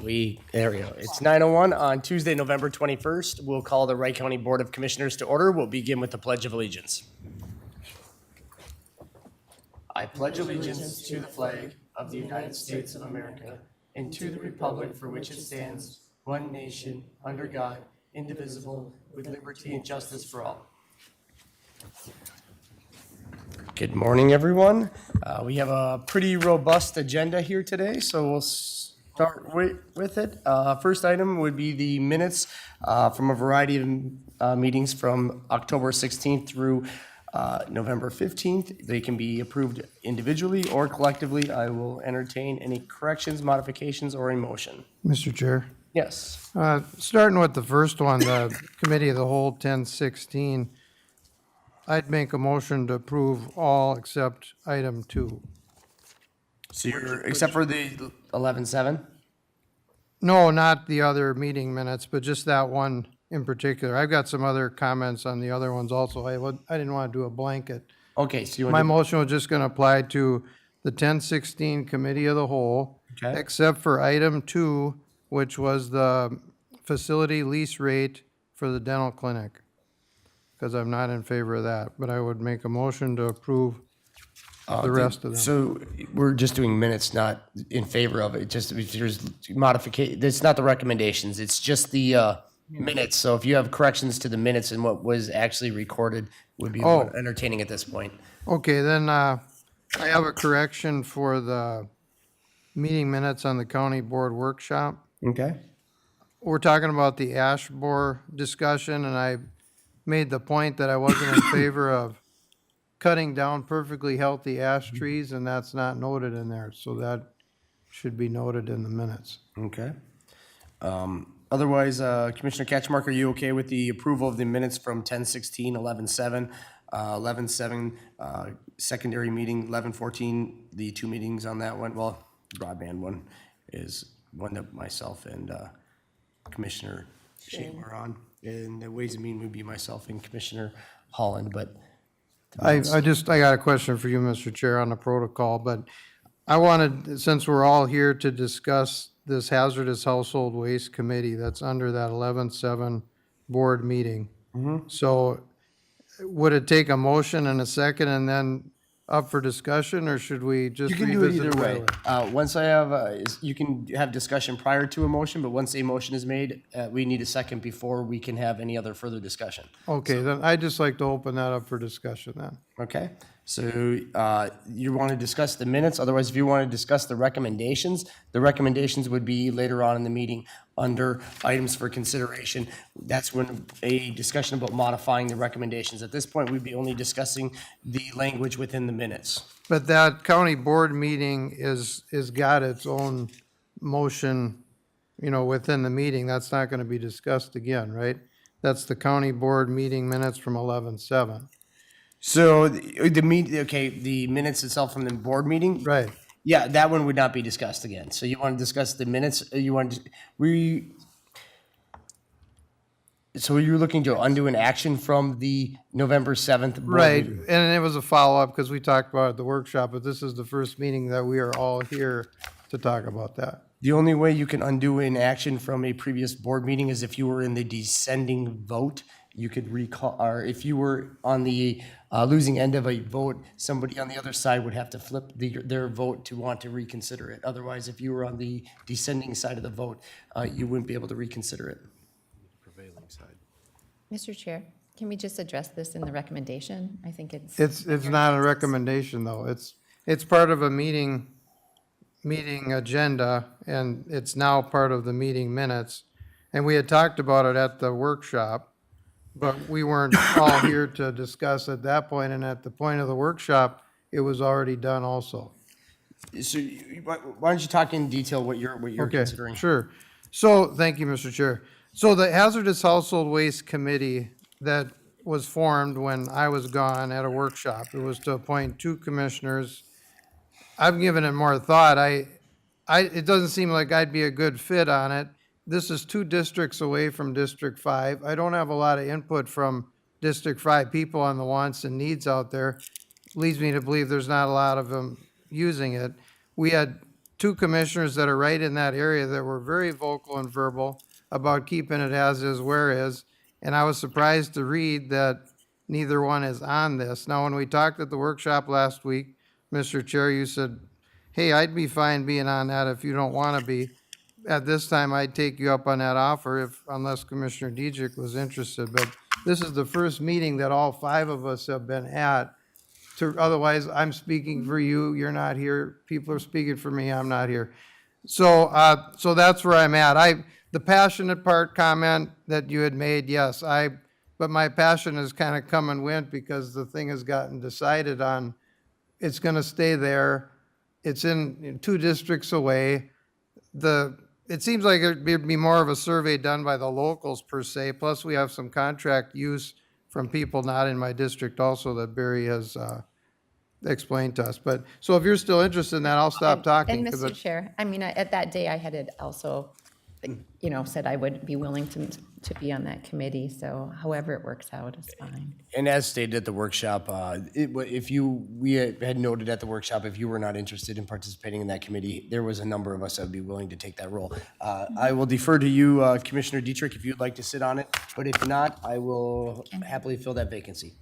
There we go. It's 9:01 on Tuesday, November 21st. We'll call the Wright County Board of Commissioners to order. We'll begin with the Pledge of Allegiance. I pledge allegiance to the flag of the United States of America and to the republic for which it stands, one nation, under God, indivisible, with liberty and justice for all. Good morning, everyone. We have a pretty robust agenda here today, so we'll start with it. First item would be the minutes from a variety of meetings from October 16th through November 15th. They can be approved individually or collectively. I will entertain any corrections, modifications, or a motion. Mr. Chair. Yes. Starting with the first one, the Committee of the Whole 1016, I'd make a motion to approve all except item 2. So except for the 11-7? No, not the other meeting minutes, but just that one in particular. I've got some other comments on the other ones also. I didn't want to do a blanket. Okay, so you want My motion was just going to apply to the 1016 Committee of the Whole, Okay. except for item 2, which was the facility lease rate for the dental clinic, because I'm not in favor of that. But I would make a motion to approve the rest of them. So we're just doing minutes, not in favor of it. Just if there's modification, it's not the recommendations. It's just the minutes. So if you have corrections to the minutes and what was actually recorded, would be entertaining at this point. Okay, then I have a correction for the meeting minutes on the county board workshop. Okay. We're talking about the ash borer discussion, and I made the point that I wasn't in favor of cutting down perfectly healthy ash trees, and that's not noted in there, so that should be noted in the minutes. Okay. Otherwise, Commissioner Catchmark, are you okay with the approval of the minutes from 10-16, 11-7, 11-7, secondary meeting, 11-14, the two meetings on that one? Well, the broadband one is one that myself and Commissioner Shane were on. And the Ways and Means would be myself and Commissioner Holland, but I got a question for you, Mr. Chair, on the protocol, but I wanted, since we're all here to discuss this hazardous household waste committee that's under that 11-7 board meeting. So would it take a motion and a second and then up for discussion, or should we just you can do it revisit either way. later? Once I have, you can have discussion prior to a motion, but once a motion is made, we need a second before we can have any other further discussion. Okay, then I'd just like to open that up for discussion then. Okay, so you want to discuss the minutes, otherwise if you want to discuss the recommendations would be later on in the meeting under items for consideration. That's when a discussion about modifying the recommendations. At this point, we'd be only discussing the language within the minutes. But that county board meeting is got its own motion, within the meeting. That's not going to be discussed again, right? That's the county board meeting minutes from 11-7. So the minutes itself from the board meeting? Right. Yeah, that one would not be discussed again. So you want to discuss the minutes, so you're looking to undo an action from the November 7th board Right, meeting? and it was a follow-up because we talked about it at the workshop, but this is the first meeting that we are all here to talk about that. The only way you can undo an action from a previous board meeting is if you were in the descending vote. You could recall, or if you were on the losing end of a vote, somebody on the other side would have to flip their vote to want to reconsider it. Otherwise, if you were on the descending side of the vote, you wouldn't be able to reconsider it. Prevailing side. Mr. Chair, can we just address this in the recommendation? I think it's. It's not a recommendation, though. It's part of a meeting agenda, and it's now part of the meeting minutes. And we had talked about it at the workshop, but we weren't all here to discuss at that point, and at the point of the workshop, it was already done also. So why don't you talk in detail what you're Okay, considering? sure. So, thank you, Mr. Chair. So the Hazardous Household Waste Committee that was formed when I was gone at a workshop, it was to appoint 2 commissioners. I've given it more thought. It doesn't seem like I'd be a good fit on it. This is 2 districts away from District 5. I don't have a lot of input from District 5 people on the wants and needs out there. Leads me to believe there's not a lot of them using it. We had two commissioners that are right in that area that were very vocal and verbal about keeping it as is, where is. And I was surprised to read that neither one is on this. Now, when we talked at the workshop last week, Mr. Chair, you said, hey, I'd be fine being on that if you don't want to be. At this time, I'd take you up on that offer unless Commissioner Diedrich was interested. But this is the first meeting that all five of us have been at. Otherwise, I'm speaking for you, you're not here. People are speaking for me, I'm not here. So, so that's where I'm at. The passionate part comment that you had made, yes, but my passion has kind of come and went because the thing has gotten decided on. It's gonna stay there. It's in 2 districts away. It seems like it'd be more of a survey done by the locals per se, plus we have some contract use from people not in my district also that Barry has, explained to us. But, so if you're still interested in that, I'll stop talking. And 'cause Mr. Chair, I mean, at that day, I had also, said I would be willing to be on that committee, so however it works out is fine. And as stated at the workshop, we had noted at the workshop, if you were not interested in participating in that committee, there was a number of us that would be willing to take that role. I will defer to you, Commissioner Dietrich, if you'd like to sit on it, but if not, I will happily fill that vacancy.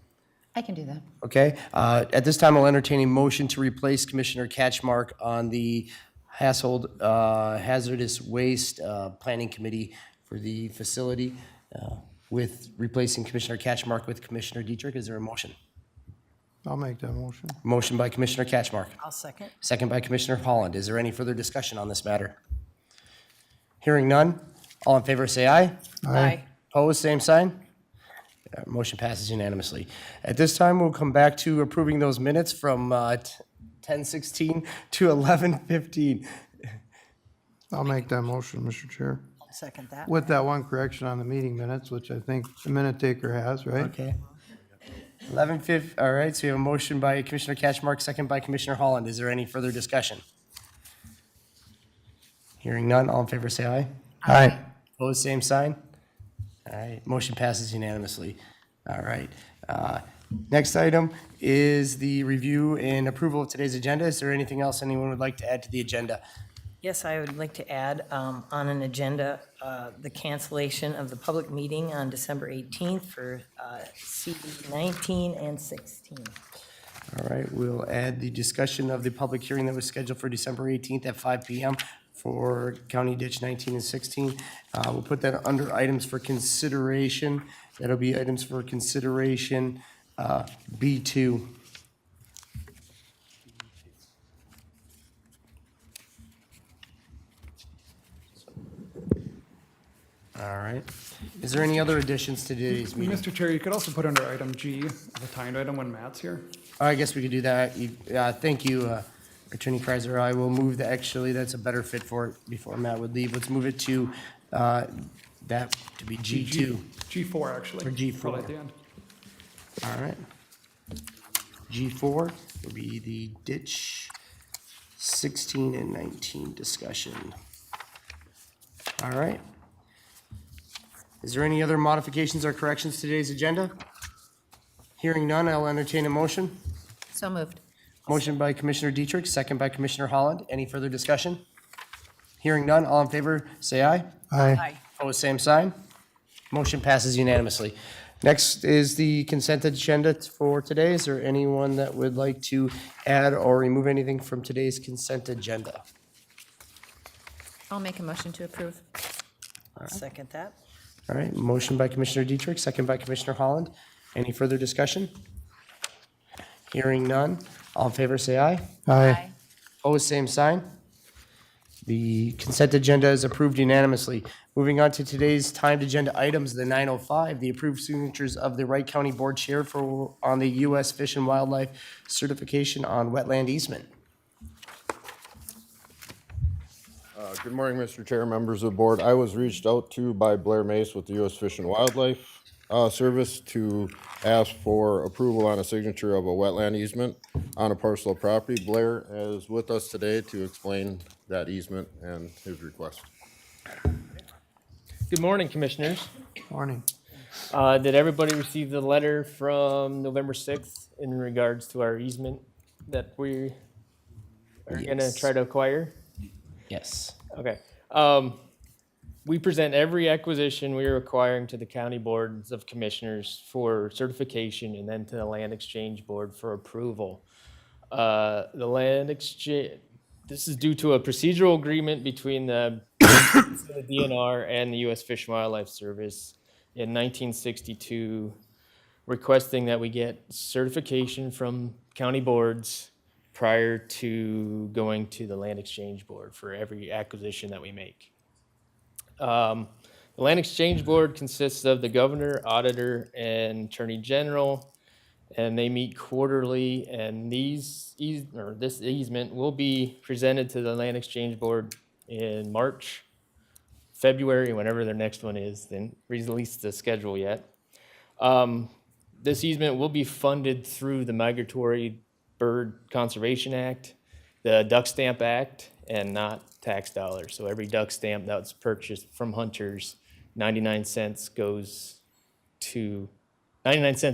I can do that. Okay? At this time, I'll entertain a motion to replace Commissioner Catchmark on the Hazardous Waste Planning Committee for the facility, with replacing Commissioner Catchmark with Commissioner Dietrich. Is there a motion? I'll make that motion. Motion by Commissioner Catchmark. I'll second. Second by Commissioner Holland. Is there any further discussion on this matter? Hearing none. All in favor, say aye. Aye. Opposed, same sign. Motion passes unanimously. At this time, we'll come back to approving those minutes from 10:16 to 11:15. I'll make that motion, Mr. Chair. I'll second that. With that one correction on the meeting minutes, which I think the minute taker has, right? Okay. 11:15, all right, so we have a motion by Commissioner Catchmark, second by Commissioner Holland. Is there any further discussion? Hearing none, all in favor say aye. Aye. Opposed, same sign. All right, motion passes unanimously. All right. Next item is the review and approval of today's agenda. Is there anything else anyone would like to add to the agenda? Yes, I would like to add on an agenda, the cancellation of the public meeting on December 18th for CD 19 and 16. All right, we'll add the discussion of the public hearing that was scheduled for December 18th at 5 PM for County Ditch 19 and 16. We'll put that under items for consideration. That'll be items for consideration B2. All right. Is there any other additions to today's meeting? Mr. Chair, you could also put under item G, the timed item when Matt's here. I guess we could do that. Thank you, Attorney Kreiser. I will move that, actually, that's a better fit for it before Matt would leave. Let's move it to that to be G2. G4, actually. Or G4. Probably at the end. All right. G4 will be the ditch 16 and 19 discussion. All right. Is there any other modifications or corrections to today's agenda? Hearing none, I'll entertain a motion. So moved. Motion by Commissioner Dietrich, second by Commissioner Holland. Any further discussion? Hearing none, all in favor, say aye. Aye. Opposed, same sign. Motion passes unanimously. Next is the consent agenda for today. Is there anyone that would like to add or remove anything from today's consent agenda? I'll make a motion to approve. I'll second that. All right, motion by Commissioner Dietrich, second by Commissioner Holland. Any further discussion? Hearing none, all in favor, say aye. Aye. Opposed, same sign. The consent agenda is approved unanimously. Moving on to today's timed agenda items, the 9:05, the approved signatures of the Wright County Board Chair on the U.S. Fish and Wildlife Certification on Wetland Easement. Good morning, Mr. Chair, members of the board. I was reached out to by Blair Mace with the U.S. Fish and Wildlife Service to ask for approval on a signature of a wetland easement on a parcel of property. Blair is with us today to explain that easement and his request. Good morning, Commissioners. Morning. Did everybody receive the letter from November 6th in regards to our easement that we are going to try to acquire? Yes. Okay. We present every acquisition we are acquiring to the county boards of commissioners for certification and then to the land exchange board for approval. The land exchange, this is due to a procedural agreement between the DNR and the U.S. Fish and Wildlife Service in 1962, requesting that we get certification from county boards prior to going to the land exchange board for every acquisition that we make. The land exchange board consists of the governor, auditor, and attorney general, and they meet quarterly. And this easement will be presented to the land exchange board in March, February, whenever their next one is. Then released the schedule yet. This easement will be funded through the Migratory Bird Conservation Act, the Duck Stamp Act, and not tax dollars. So every duck stamp that's purchased from hunters, 99 cents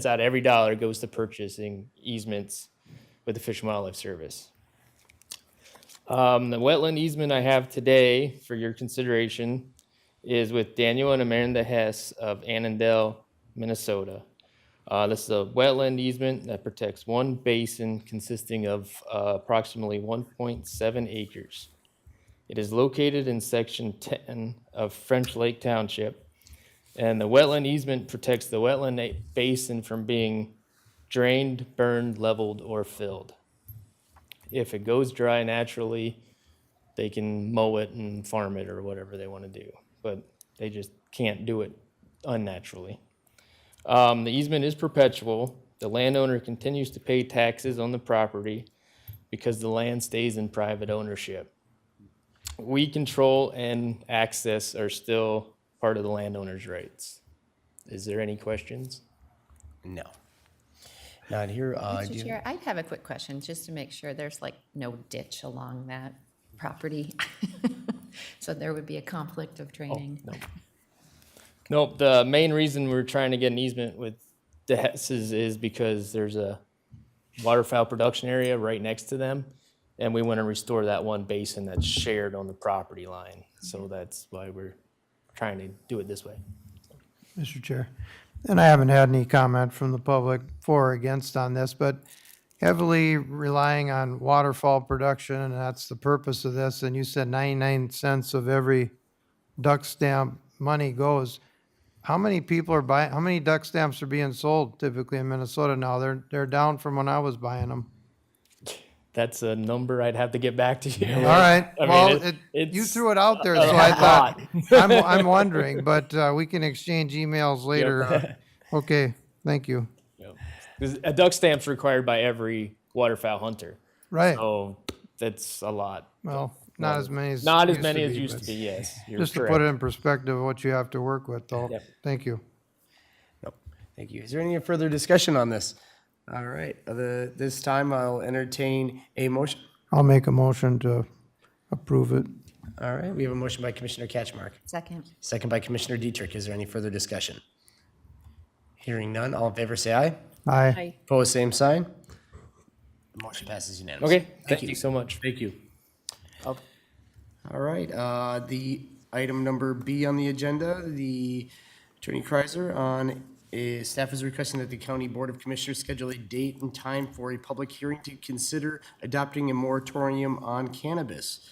out of every dollar goes to purchasing easements with the Fish and Wildlife Service. The wetland easement I have today for your consideration is with Daniel and Amanda Hess of Annandale, Minnesota. This is a wetland easement that protects one basin consisting of approximately 1.7 acres. It is located in section 10 of French Lake Township, and the wetland easement protects the wetland basin from being drained, burned, leveled, or filled. If it goes dry naturally, they can mow it and farm it or whatever they want to do, but they just can't do it unnaturally. The easement is perpetual. The landowner continues to pay taxes on the property because the land stays in private ownership. We control and access are still part of the landowner's rights. Is there any questions? No. Not here. Do Mr. you- Chair, I have a quick question, just to make sure there's like no ditch along that property. So there would be a conflict of draining. Nope, the main reason we're trying to get an easement with the Hesses is because there's a waterfowl production area right next to them, and we want to restore that one basin that's shared on the property line. So that's why we're trying to do it this way. Mr. Chair. And I haven't had any comment from the public for or against on this, but heavily relying on waterfall production, and that's the purpose of this, and you said 99 cents of every duck stamp money goes. How many people are buying, how many duck stamps are being sold typically in Minnesota now? They're down from when I was buying them. That's a number I'd have to get back to you. All right, I mean, well, it's you threw it out there, a so I thought, lot. I'm wondering, but we can exchange emails later. Okay, thank you. 'Cause a duck stamp's required by every waterfowl hunter. Right, So that's a lot. well, not as many as. Not as many as be, used but to be, yes. You're Just to correct. put it in perspective of what you have to work with, though. Yep. Thank you. No. Thank you. Is there any further discussion on this? All right. This time I'll entertain a motion. I'll make a motion to approve it. All right. We have a motion by Commissioner Catchmark, Second. second by Commissioner Dietrich. Is there any further discussion? Hearing none. All in favor, say aye. Aye. Opposed, same sign. The motion passes unanimously. Okay, thank you so much. Thank you. All right, the item number B on the agenda, the Attorney Kreiser on, staff is requesting that the County Board of Commissioners schedule a date and time for a public hearing to consider adopting a moratorium on cannabis.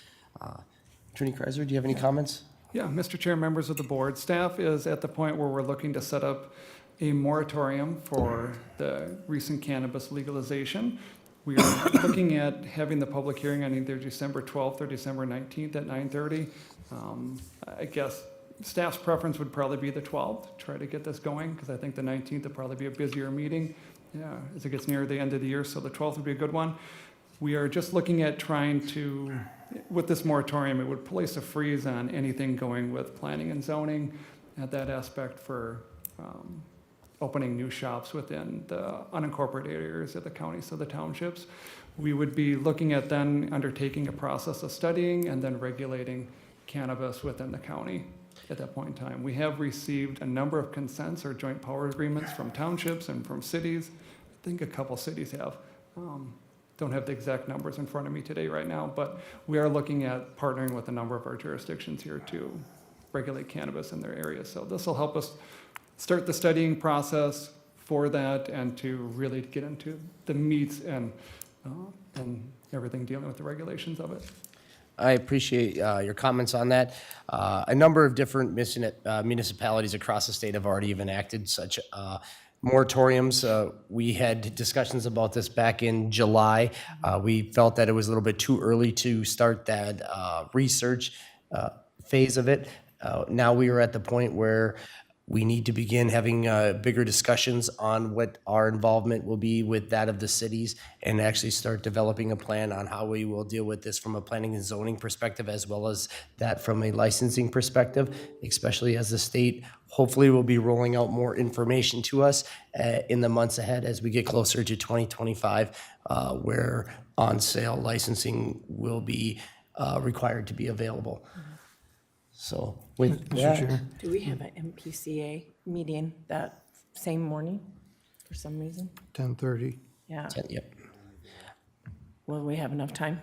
Attorney Kreiser, do you have any comments? Yeah, Mr. Chair, members of the board, staff is at the point where we're looking to set up a moratorium for the recent cannabis legalization. We are looking at having the public hearing on either December 12th or December 19th at 9:30. I guess staff's preference would probably be the 12th, try to get this going, because I think the 19th would probably be a busier meeting as it gets near the end of the year, so the 12th would be a good one. We are just looking at trying to, with this moratorium, it would place a freeze on anything going with planning and zoning at that aspect for opening new shops within the unincorporated areas of the county, so the townships. We would be looking at then undertaking a process of studying and then regulating cannabis within the county at that point in time. We have received a number of consents or joint power agreements from townships and from cities. I think a couple cities have. don't have the exact numbers in front of me today right now, but we are looking at partnering with a number of our jurisdictions here to regulate cannabis in their areas. So this will help us start the studying process for that and to really get into the meats and everything dealing with the regulations of it. I appreciate your comments on that. A number of different municipalities across the state have already even enacted such moratoriums. We had discussions about this back in July. We felt that it was a little bit too early to start that research phase of it. Now we are at the point where we need to begin having bigger discussions on what our involvement will be with that of the cities and actually start developing a plan on how we will deal with this from a planning and zoning perspective as well as that from a licensing perspective, especially as the state hopefully will be rolling out more information to us in the months ahead as we get closer to 2025, where on-sale licensing will be required to be available. So with Mr. that, Chair. Do we have an MPCA meeting that same morning for some reason? 10:30. Yeah. yep. Will we have enough time?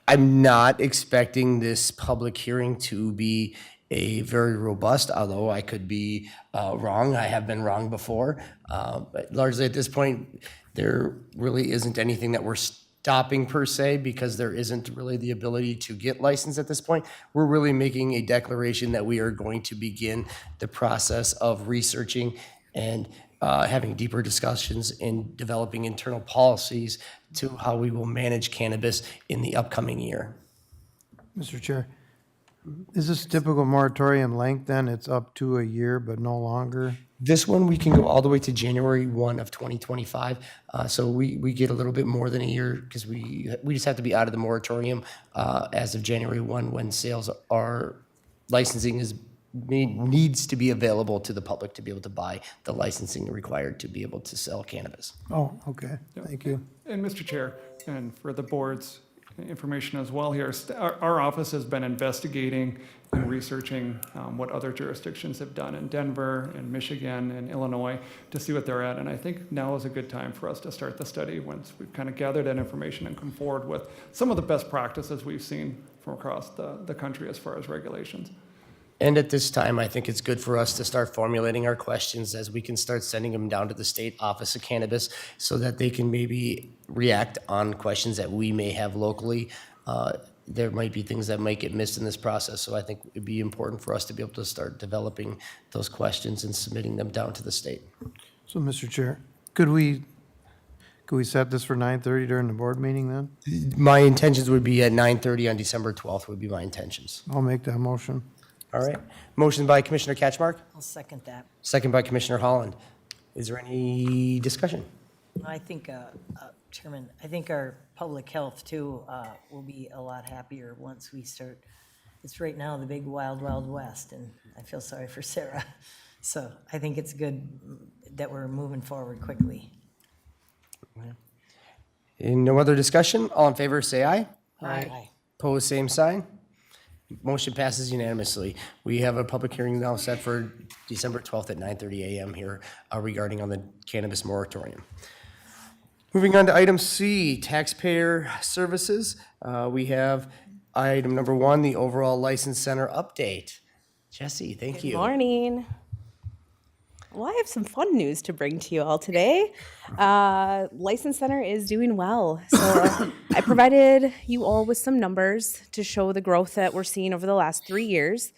I'm not expecting this public hearing to be a very robust, although I could be wrong. I have been wrong before. But largely at this point, there really isn't anything that we're stopping per se because there isn't really the ability to get licensed at this point. We're really making a declaration that we are going to begin the process of researching and having deeper discussions in developing internal policies to how we will manage cannabis in the upcoming year. Mr. Chair, is this typical moratorium length then? It's up to a year but no longer? This one, we can go all the way to January 1 of 2025. So we get a little bit more than a year because we just have to be out of the moratorium as of January 1 when sales are, licensing needs to be available to the public to be able to buy the licensing required to be able to sell cannabis. Oh, okay, thank you. And Mr. Chair, and for the board's information as well here, our office has been investigating and researching what other jurisdictions have done in Denver and Michigan and Illinois to see what they're at. And I think now is a good time for us to start the study once we've kind of gathered that information and come forward with some of the best practices we've seen from across the country as far as regulations. And at this time, I think it's good for us to start formulating our questions as we can start sending them down to the State Office of Cannabis so that they can maybe react on questions that we may have locally. There might be things that might get missed in this process. So I think it'd be important for us to be able to start developing those questions and submitting them down to the state. So, Mr. Chair, could we set this for 9:30 during the board meeting then? My intentions would be at 9:30 on December 12th would be my intentions. I'll make that motion. All right. Motion by Commissioner Catchmark, I'll second that. second by Commissioner Holland. Is there any discussion? I think, Chairman, I think our public health too will be a lot happier once we start. It's right now the big wild, wild west, and I feel sorry for Sarah. So I think it's good that we're moving forward quickly. And no other discussion? All in favor, say aye. Aye. Opposed, same sign. Motion passes unanimously. We have a public hearing now set for December 12th at 9:30 a.m. here regarding on the cannabis moratorium. Moving on to item C, taxpayer services. We have item number 1, the overall license center update. Jesse, thank you. Morning. Well, I have some fun news to bring to you all today. License Center is doing well. So I provided you all with some numbers to show the growth that we're seeing over the last 3 years.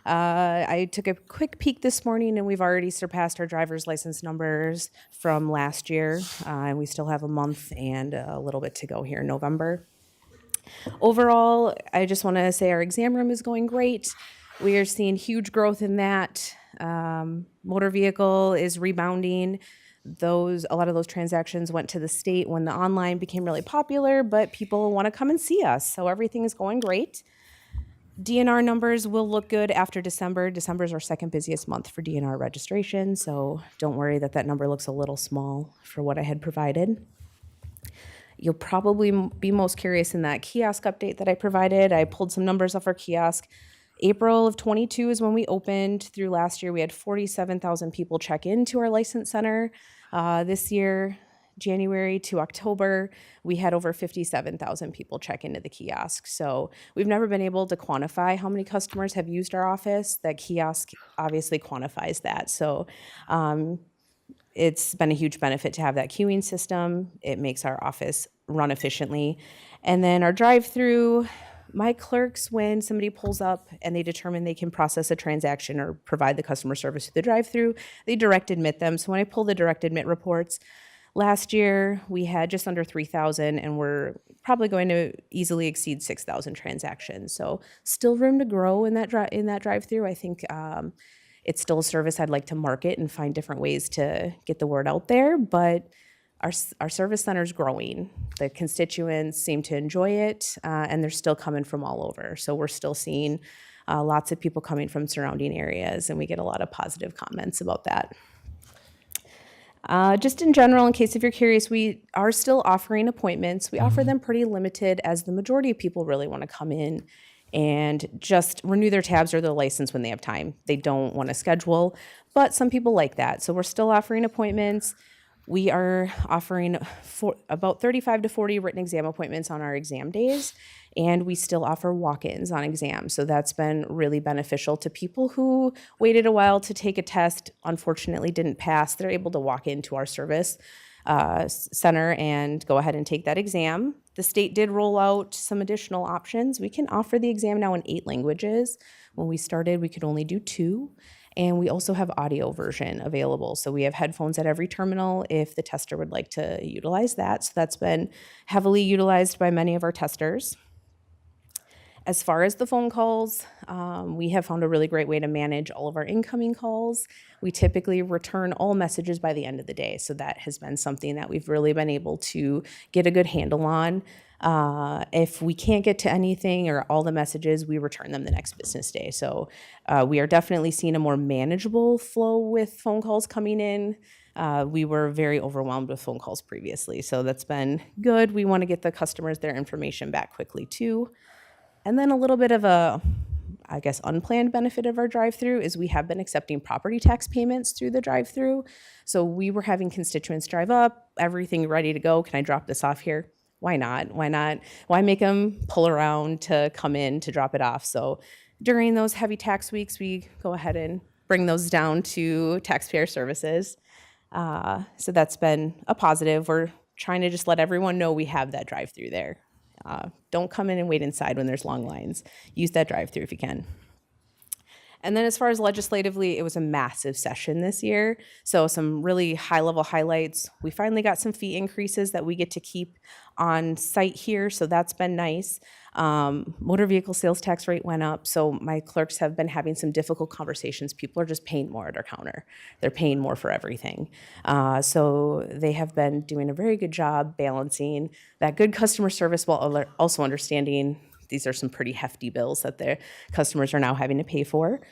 I took a quick peek this morning, and we've already surpassed our driver's license numbers from last year. And we still have a month and a little bit to go here in November. Overall, I just want to say our exam room is going great. We are seeing huge growth in that. Motor vehicle is rebounding. A lot of those transactions went to the state when the online became really popular, but people want to come and see us, so everything is going great. DNR numbers will look good after December. December is our second busiest month for DNR registration, so don't worry that number looks a little small for what I had provided. You'll probably be most curious in that kiosk update that I provided. I pulled some numbers off our kiosk. April of 22 is when we opened. Through last year, we had 47,000 people check into our license center. This year, January to October, we had over 57,000 people check into the kiosk. So we've never been able to quantify how many customers have used our office. That kiosk obviously quantifies that. So it's been a huge benefit to have that queuing system. It makes our office run efficiently. And then our drive-through, my clerks, when somebody pulls up and they determine they can process a transaction or provide the customer service through the drive-through, they direct admit them. So when I pull the direct admit reports, last year we had just under 3,000, and we're probably going to easily exceed 6,000 transactions. So still room to grow in that drive-through. I think it's still a service I'd like to market and find different ways to get the word out there, but our service center is growing. The constituents seem to enjoy it, and they're still coming from all over. So we're still seeing lots of people coming from surrounding areas, and we get a lot of positive comments about that. Just in general, in case if you're curious, we are still offering appointments. We offer them pretty limited, as the majority of people really want to come in and just renew their tabs or their license when they have time. They don't want to schedule, but some people like that. So we're still offering appointments. We are offering about 35 to 40 written exam appointments on our exam days, and we still offer walk-ins on exams. So that's been really beneficial to people who waited a while to take a test, unfortunately didn't pass. They're able to walk into our service center and go ahead and take that exam. The state did roll out some additional options. We can offer the exam now in 8 languages. When we started, we could only do 2. And we also have audio version available. So we have headphones at every terminal if the tester would like to utilize that. So that's been heavily utilized by many of our testers. As far as the phone calls, we have found a really great way to manage all of our incoming calls. We typically return all messages by the end of the day. So that has been something that we've really been able to get a good handle on. If we can't get to anything or all the messages, we return them the next business day. So we are definitely seeing a more manageable flow with phone calls coming in. We were very overwhelmed with phone calls previously, so that's been good. We want to get the customers their information back quickly too. And then a little bit of a, I guess, unplanned benefit of our drive-through is we have been accepting property tax payments through the drive-through. So we were having constituents drive up, everything ready to go. Can I drop this off here? Why not? Why not? Why make them pull around to come in to drop it off? So during those heavy tax weeks, we go ahead and bring those down to taxpayer services. So that's been a positive. We're trying to just let everyone know we have that drive-through there. Don't come in and wait inside when there's long lines. Use that drive-through if you can. And then as far as legislatively, it was a massive session this year. So some really high-level highlights. We finally got some fee increases that we get to keep on site here, so that's been nice. Motor vehicle sales tax rate went up, so my clerks have been having some difficult conversations. People are just paying more at our counter. They're paying more for everything. So they have been doing a very good job balancing that good customer service while also understanding these are some pretty hefty bills that their customers are now having to pay for.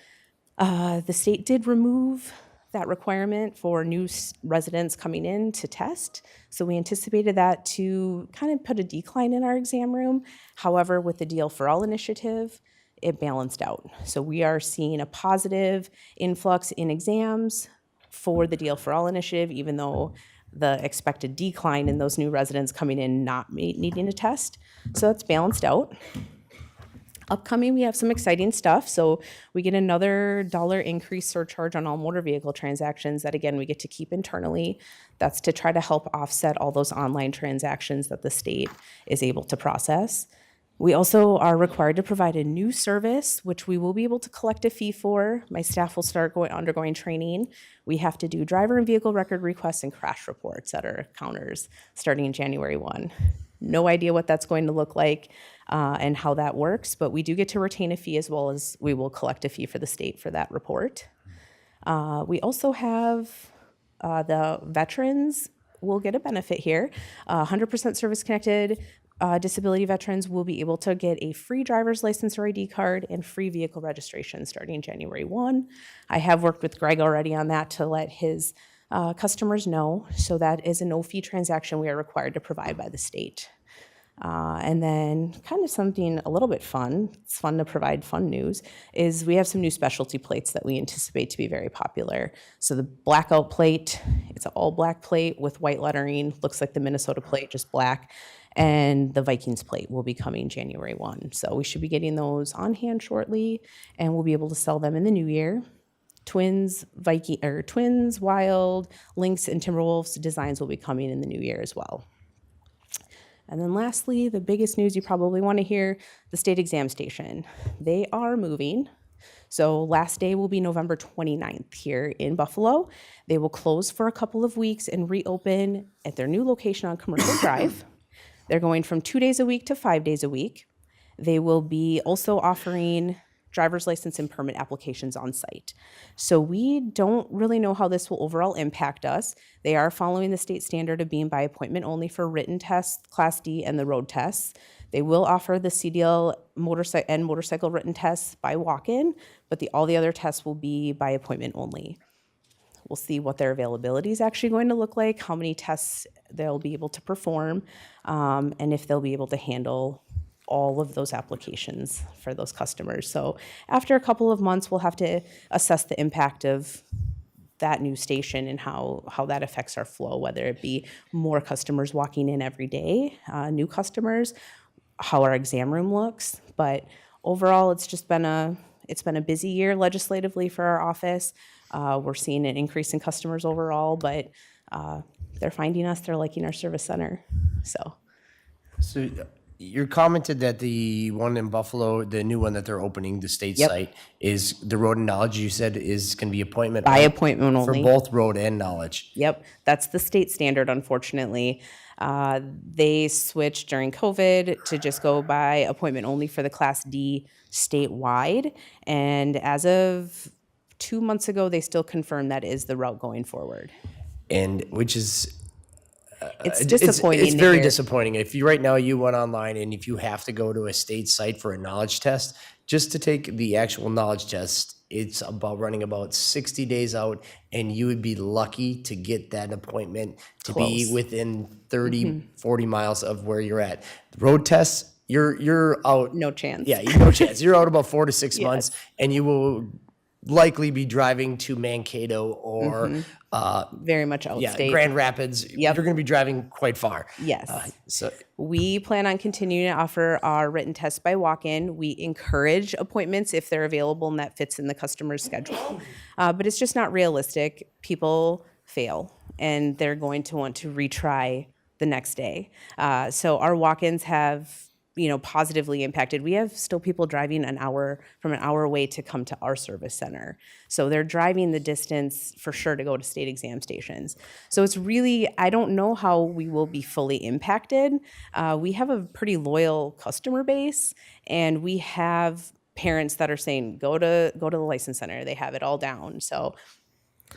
The state did remove that requirement for new residents coming in to test. So we anticipated that to kind of put a decline in our exam room. However, with the Deal for All initiative, it balanced out. So we are seeing a positive influx in exams for the Deal for All initiative, even though the expected decline in those new residents coming in not needing a test. So that's balanced out. Upcoming, we have some exciting stuff. So we get another $1 increase surcharge on all motor vehicle transactions that, again, we get to keep internally. That's to try to help offset all those online transactions that the state is able to process. We also are required to provide a new service, which we will be able to collect a fee for. My staff will start undergoing training. We have to do driver and vehicle record requests and crash reports at our counters starting January 1. No idea what that's going to look like and how that works, but we do get to retain a fee as well as we will collect a fee for the state for that report. We also have the veterans will get a benefit here. 100% service-connected disability veterans will be able to get a free driver's license or ID card and free vehicle registration starting January 1. I have worked with Greg already on that to let his customers know. So that is a no-fee transaction we are required to provide by the state. And then kind of something a little bit fun, it's fun to provide fun news, is we have some new specialty plates that we anticipate to be very popular. So the blackout plate, it's an all black plate with white lettering, looks like the Minnesota plate, just black. And the Vikings plate will be coming January 1. So we should be getting those on hand shortly, and we'll be able to sell them in the new year. Twins, Wild, Lynx, and Timberwolves designs will be coming in the new year as well. And then lastly, the biggest news you probably want to hear, the state exam station. They are moving. So last day will be November 29th here in Buffalo. They will close for a couple of weeks and reopen at their new location on Commercial Drive. They're going from 2 days a week to 5 days a week. They will be also offering driver's license and permit applications on site. So we don't really know how this will overall impact us. They are following the state standard of being by appointment only for written tests, Class D, and the road tests. They will offer the CDL motorcycle written tests by walk-in, but all the other tests will be by appointment only. We'll see what their availability is actually going to look like, how many tests they'll be able to perform, and if they'll be able to handle all of those applications for those customers. So after a couple of months, we'll have to assess the impact of that new station and how that affects our flow, whether it be more customers walking in every day, new customers, how our exam room looks. But overall, it's been a busy year legislatively for our office. We're seeing an increase in customers overall, but they're finding us, they're liking our service center, so. So you commented that the one in Buffalo, the new one that they're opening, the state Yep. site, is the road and knowledge you said is going to be appointment. By only appointment for only. both road and knowledge. Yep, that's the state standard, unfortunately. They switched during COVID to just go by appointment only for the Class D statewide. And as of 2 months ago, they still confirmed that is the route going forward. And which is It's disappointing. It's to very hear. disappointing. If you right now you went online and if you have to go to a state site for a knowledge test, just to take the actual knowledge test, it's running about 60 days out, and you would be lucky to get that appointment to be Close. within 30, 40 miles of where you're at. Road tests, you're out. No chance. Yeah, no chance. You're out about 4 to 6 months, and you will likely be driving to Mankato or Very much outstate. Grand Rapids. Yep. You're going to be driving quite far. Yes. So We plan on continuing to offer our written tests by walk-in. We encourage appointments if they're available and that fits in the customer's schedule. But it's just not realistic. People fail, and they're going to want to retry the next day. So our walk-ins have positively impacted. We have still people driving an hour away to come to our service center. So they're driving the distance for sure to go to state exam stations. So it's really, I don't know how we will be fully impacted. We have a pretty loyal customer base, and we have parents that are saying, go to the license center. They have it all down. So,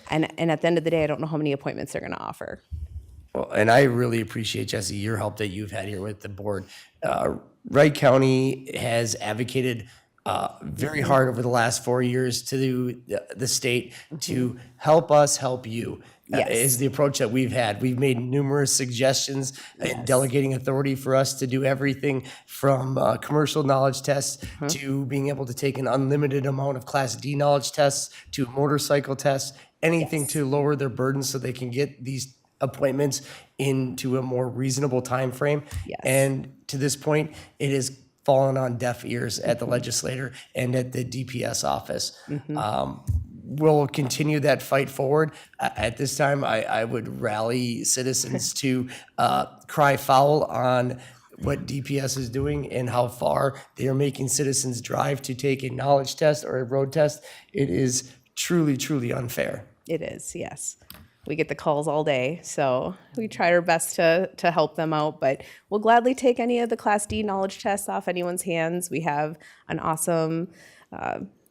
and at the end of the day, I don't know how many appointments they're going to offer. Well, and I really appreciate, Jesse, your help that you've had here with the board. Wright County has advocated very hard over the last 4 years to the state to help us help you. Yes. Is the approach that we've had. We've made numerous suggestions in delegating authority for us to do everything from commercial knowledge tests to being able to take an unlimited amount of Class D knowledge tests to motorcycle tests, anything to lower their burden so they can get these appointments into a more reasonable time frame. Yes. And to this point, it has fallen on deaf ears at the legislator and at the DPS office. We'll continue that fight forward. At this time, I would rally citizens to cry foul on what DPS is doing and how far they are making citizens drive to take a knowledge test or a road test. It is truly, truly unfair. It is, yes. We get the calls all day, so we try our best to help them out, but we'll gladly take any of the Class D knowledge tests off anyone's hands. We have an awesome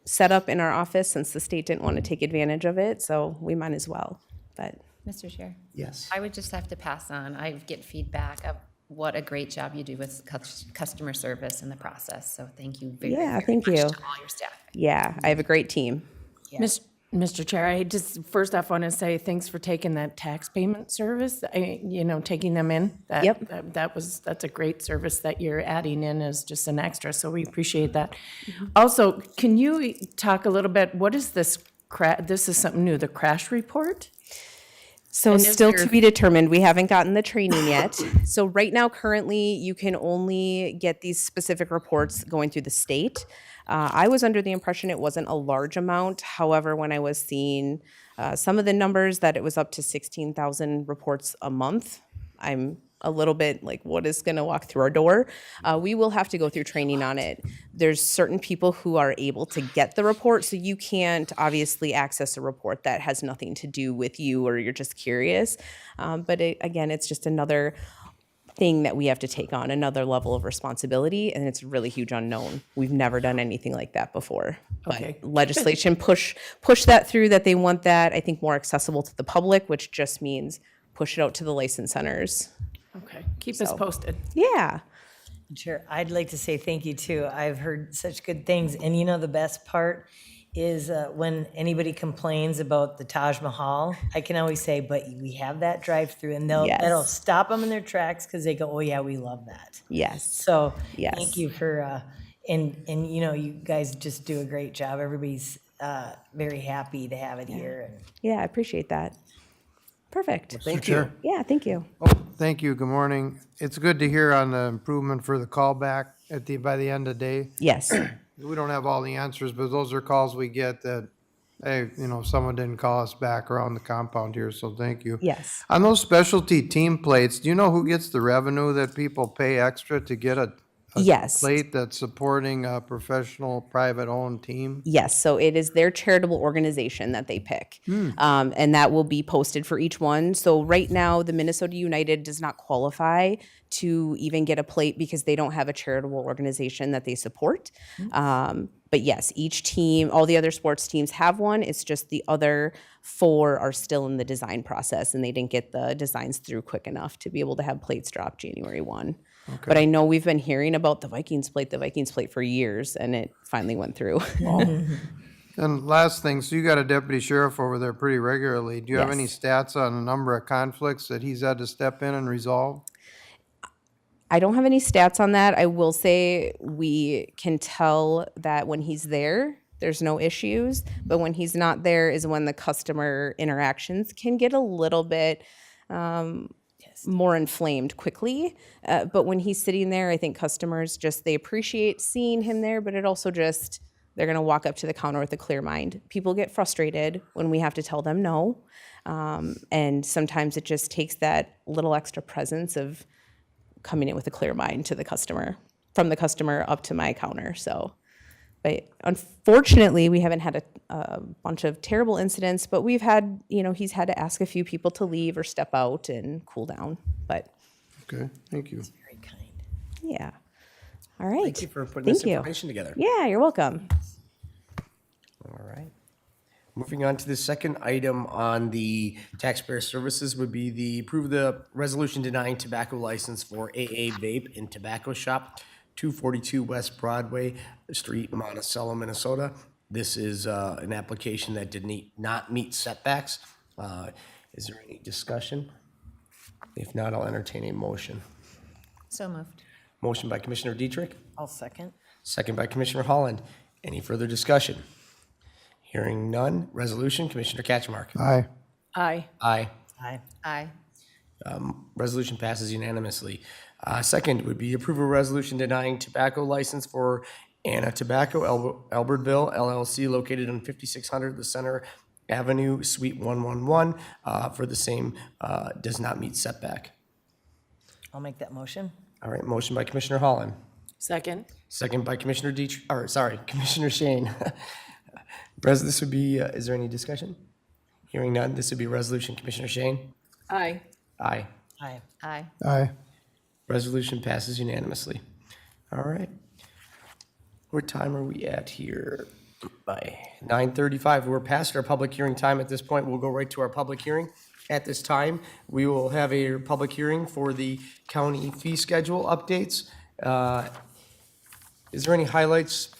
setup in our office since the state didn't want to take advantage of it, so we might as well. But Mr. Chair, Yes. I would just have to pass on. I get feedback of what a great job you do with customer service in the process. So thank you very, Yeah, very thank much you. to all your staff. yeah, I have a great team. Mr. Chair, I just first off want to say thanks for taking that tax payment service, taking them in. Yep. That's a great service that you're adding in as just an extra, so we appreciate that. Also, can you talk a little bit, what is this, this is something new, the crash report? So And is still there- to be determined. We haven't gotten the training yet. So right now, currently, you can only get these specific reports going through the state. I was under the impression it wasn't a large amount. However, when I was seeing some of the numbers that it was up to 16,000 reports a month, I'm a little bit like, what is going to walk through our door? We will have to go through training on it. There's certain people who are able to get the report, so you can't obviously access a report that has nothing to do with you or you're just curious. But again, it's just another thing that we have to take on, another level of responsibility, and it's a really huge unknown. We've never done anything like that before. Okay. But legislation push that through, that they want that, I think, more accessible to the public, which just means push it out to the license centers. Okay, keep us posted. Yeah. Chair, I'd like to say thank you too. I've heard such good things. And you know, the best part is when anybody complains about the Taj Mahal, I can always say, but we have that drive-through, and Yes. that'll stop them in their tracks because they go, oh yeah, we love that. Yes. So Yes. thank you for, and you know, you guys just do a great job. Everybody's very happy to have it here. And Yeah, I appreciate that. Perfect. Thank you. Yeah, thank you. Thank you, good morning. It's good to hear on the improvement for the callback by the end of the day. Yes. We don't have all the answers, but those are calls we get that, hey, someone didn't call us back around the compound here, so thank you. Yes. On those specialty team plates, do you know who gets the revenue that people pay extra to get a Yes. plate that's supporting a professional, private-owned team? Yes, so it is their charitable organization that they pick. And that will be posted for each one. So right now, the Minnesota United does not qualify to even get a plate because they don't have a charitable organization that they support. But yes, each team, all the other sports teams have one. It's just the other 4 are still in the design process, and they didn't get the designs through quick enough to be able to have plates drop January 1. But I know we've been hearing about the Vikings plate for years, and it finally went through. And last thing, so you got a deputy sheriff over there pretty regularly. Do you have Yes. any stats on the number of conflicts that he's had to step in and resolve? I don't have any stats on that. I will say we can tell that when he's there, there's no issues. But when he's not there is when the customer interactions can get a little bit more inflamed quickly. But when he's sitting there, I think customers they appreciate seeing him there, but it also they're going to walk up to the counter with a clear mind. People get frustrated when we have to tell them no. And sometimes it just takes that little extra presence of coming in with a clear mind to the customer, from the customer up to my counter. So, but unfortunately, we haven't had a bunch of terrible incidents, but we've had, he's had to ask a few people to leave or step out and cool down. But Okay, thank you. very kind. yeah. All right. Thank you for putting this Thank you. information together. Yeah, you're welcome. All right. Moving on to the second item on the taxpayer services would be the approve the resolution denying tobacco license for AA Vape and Tobacco Shop, 242 West Broadway Street, Monticello, Minnesota. This is an application that did not meet setbacks. Is there any discussion? If not, I'll entertain a motion. So moved. Motion by Commissioner Dietrich, I'll second. second by Commissioner Holland. Any further discussion? Hearing none. Resolution, Commissioner Catchmark. Aye. Aye. Aye. Aye. Aye. Resolution passes unanimously. Second would be approve a resolution denying tobacco license for Anna Tobacco, Albertville LLC, located on 5600 The Center Avenue, Suite 111, for the same, does not meet setback. I'll make that motion. All right, motion by Commissioner Holland, Second. second by Commissioner Commissioner Shane. This would be, is there any discussion? Hearing none, this would be a resolution. Commissioner Shane? Aye. Aye. Aye. Aye. Aye. Resolution passes unanimously. All right. What time are we at here? By 9:35. We're past our public hearing time at this point. We'll go right to our public hearing. At this time, we will have a public hearing for the county fee schedule updates. Is there any highlights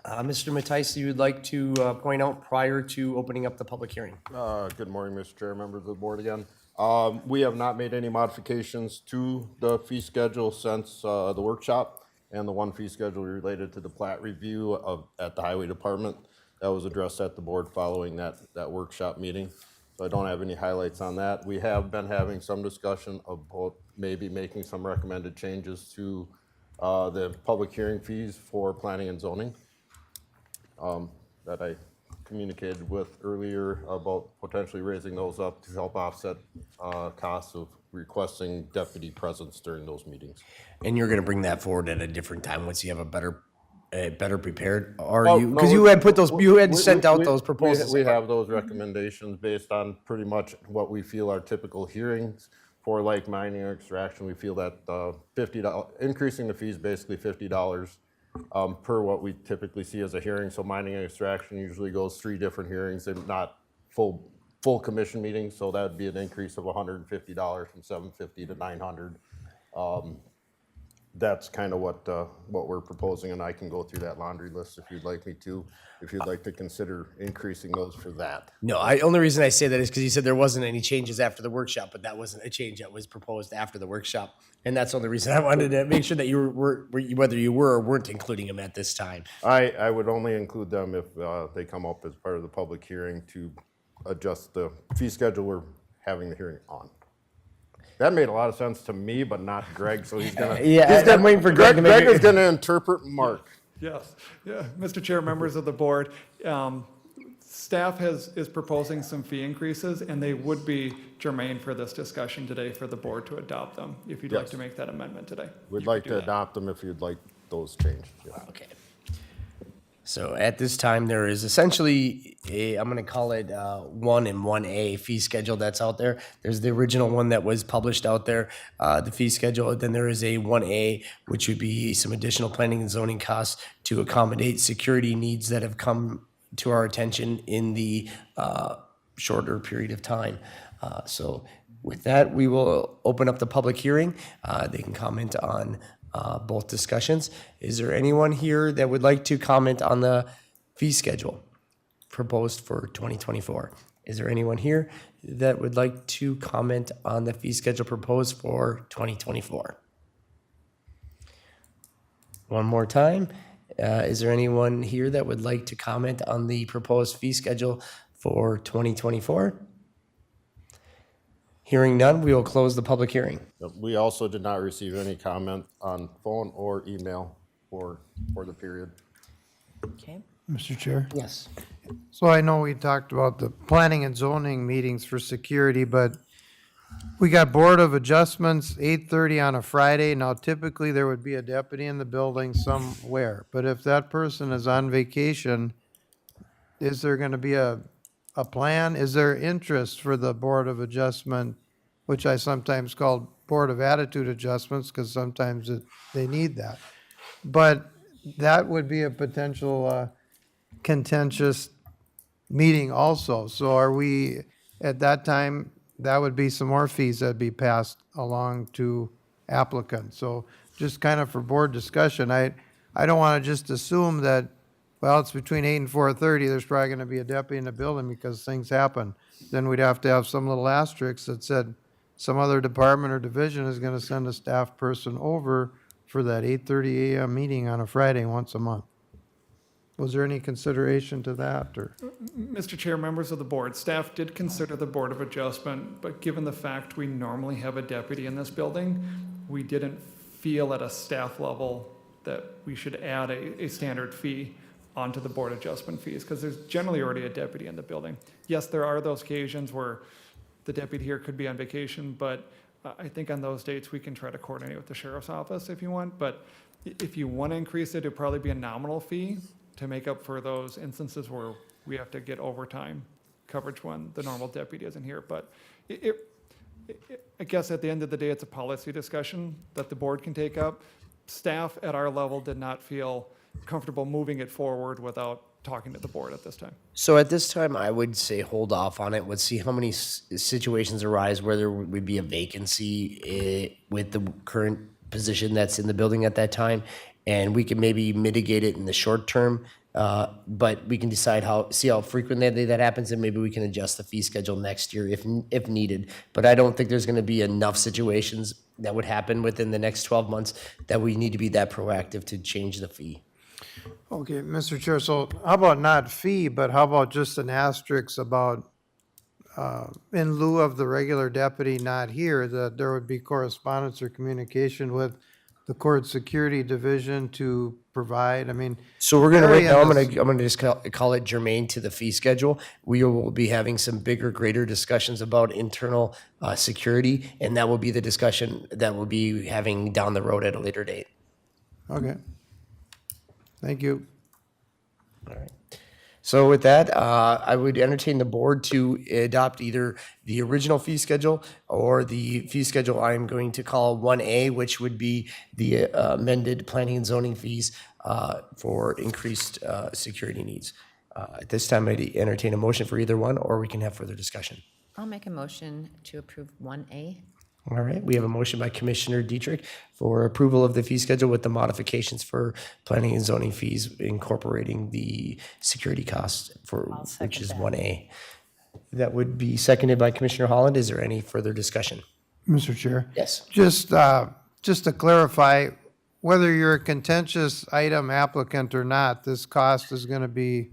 Mr. Matthijs, you would like to point out prior to opening up the public hearing? Good morning, Mr. Chair, members of the board again. We have not made any modifications to the fee schedule since the workshop, and the one fee schedule related to the plat review at the Highway Department. That was addressed at the board following that workshop meeting. So I don't have any highlights on that. We have been having some discussion about maybe making some recommended changes to the public hearing fees for planning and zoning that I communicated with earlier about potentially raising those up to help offset costs of requesting deputy presence during those meetings. And you're going to bring that forward at a different time once you have a better prepared, or Oh, you, no, because you had put those, you had sent out those proposals. We have those recommendations based on pretty much what we feel are typical hearings for like mining or extraction. We feel that $50, increasing the fees basically $50 per what we typically see as a hearing. So mining and extraction usually goes 3 different hearings and not full commission meetings. So that would be an increase of $150 from $750 to $900. That's kind of what we're proposing, and I can go through that laundry list if you'd like me to, if you'd like to consider increasing those for that. No, only reason I say that is because you said there wasn't any changes after the workshop, but that wasn't a change that was proposed after the workshop. And that's the only reason I wanted to make sure that you were whether you were or weren't including them at this time. I would only include them if they come up as part of the public hearing to adjust the fee schedule we're having the hearing on. That made a lot of sense to me, but not Greg, so he's gonna. I'm waiting for Greg to make Greg is gonna interpret Mark. Yes, yeah, Mr. Chair, members of the board, staff is proposing some fee increases, and they would be germane for this discussion today for the board to adopt them, if you'd like Yes. to make that amendment today. We'd You like could do to that. adopt them if you'd like those changed. Yeah. Okay. So at this time, there is essentially I'm going to call it 1 and 1A fee schedule that's out there. There's the original one that was published out there, the fee schedule. Then there is a 1A, which would be some additional planning and zoning costs to accommodate security needs that have come to our attention in the shorter period of time. So with that, we will open up the public hearing. They can comment on both discussions. Is there anyone here that would like to comment on the fee schedule proposed for 2024? Is there anyone here that would like to comment on the fee schedule proposed for 2024? One more time. Is there anyone here that would like to comment on the proposed fee schedule for 2024? Hearing none, we will close the public hearing. We also did not receive any comment on phone or email for the period. Okay. Mr. Chair? Yes. So I know we talked about the planning and zoning meetings for security, but we got Board of Adjustments, 8:30 on a Friday. Now typically there would be a deputy in the building somewhere, but if that person is on vacation, is there gonna be a plan? Is there interest for the Board of Adjustment, which I sometimes call Board of Attitude Adjustments, because sometimes they need that. But that would be a potential contentious meeting also. So are we, at that time, that would be some more fees that'd be passed along to applicants. So just kind of for board discussion, I don't want to just assume that, well, it's between 8 and 4:30, there's probably going to be a deputy in the building because things happen. Then we'd have to have some little asterisk that said some other department or division is going to send a staff person over for that 8:30 a.m. meeting on a Friday once a month. Was there any consideration to that, or? Mr. Chair, members of the board, staff did consider the Board of Adjustment, but given the fact we normally have a deputy in this building, we didn't feel at a staff level that we should add a standard fee onto the board adjustment fees, because there's generally already a deputy in the building. Yes, there are those occasions where the deputy here could be on vacation, but I think on those dates, we can try to coordinate with the sheriff's office if you want. But if you want to increase it, it'd probably be a nominal fee to make up for those instances where we have to get overtime coverage when the normal deputy isn't here. But I guess at the end of the day, it's a policy discussion that the board can take up. Staff at our level did not feel comfortable moving it forward without talking to the board at this time. So at this time, I would say hold off on it. Let's see how many situations arise where there would be a vacancy with the current position that's in the building at that time. And we can maybe mitigate it in the short term But we can decide see how frequently that happens, and maybe we can adjust the fee schedule next year if needed. But I don't think there's going to be enough situations that would happen within the next 12 months that we need to be that proactive to change the fee. Okay, Mr. Chair, so how about not fee, but how about just an asterisk about, in lieu of the regular deputy not here, that there would be correspondence or communication with the court security division to provide, I mean. So we're gonna, right Barry now, I'm and gonna just call it germane to the fee schedule. We will be having some bigger, greater discussions about internal security, and that will be the discussion that we'll be having down the road at a later date. Okay. Thank you. All right. So with that, I would entertain the board to adopt either the original fee schedule or the fee schedule I'm going to call 1A, which would be the amended planning and zoning fees for increased security needs. At this time, I'd entertain a motion for either one, or we can have further discussion. I'll make a motion to approve 1A. All right, we have a motion by Commissioner Dietrich for approval of the fee schedule with the modifications for planning and zoning fees incorporating the security costs for, which is 1A. That would be seconded by Commissioner Holland. Is there any further discussion? Mr. Chair? Yes. Just to clarify, whether you're a contentious item applicant or not, this cost is going to be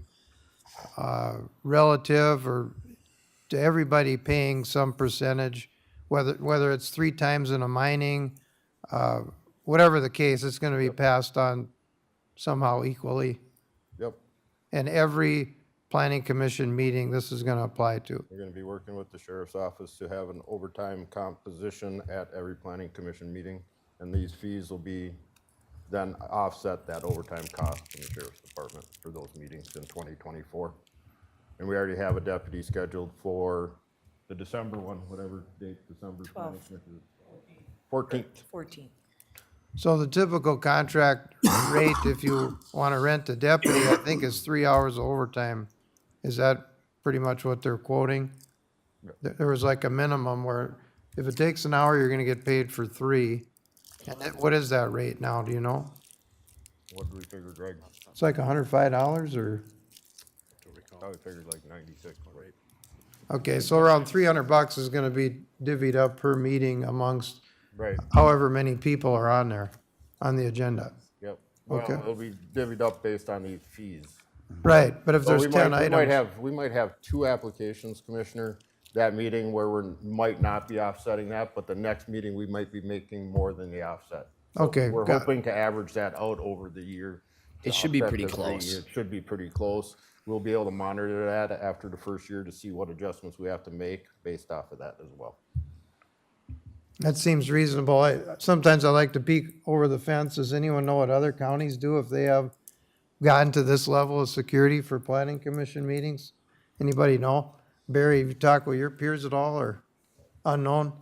relative or to everybody paying some percentage, whether it's 3 times in a mining, whatever the case, it's going to be passed on somehow equally. Yep. And every planning commission meeting, this is going to apply to. We're going to be working with the sheriff's office to have an overtime composition at every planning commission meeting. And these fees will be then offset that overtime cost from the sheriff's department for those meetings in 2024. And we already have a deputy scheduled for the December one, whatever date, December 14th. 14. So the typical contract rate, if you want to rent a deputy, I think is 3 hours of overtime. Is that pretty much what they're quoting? There was like a minimum where if it takes an hour, you're going to get paid for 3. And what is that rate now, do you know? What do we figure, Greg? It's like $105 or, Probably figured like 96, right? okay, so around $300 is going to be divvied up per meeting amongst Right, however many people are on there, on the agenda. yep. Well, Okay. it'll be divvied up based on the fees. Right, but if So there's 10 items. We might have 2 applications, Commissioner, that meeting where we might not be offsetting that, but the next meeting, we might be making more than the offset. So Okay, we're got it. hoping to average that out over the year. to It should be offset pretty the fee. close. It should be pretty close. We'll be able to monitor that after the first year to see what adjustments we have to make based off of that as well. That seems reasonable. Sometimes I like to peek over the fence. Does anyone know what other counties do if they have gotten to this level of security for planning commission meetings? Anybody know? Barry, have you talked with your peers at all or unknown?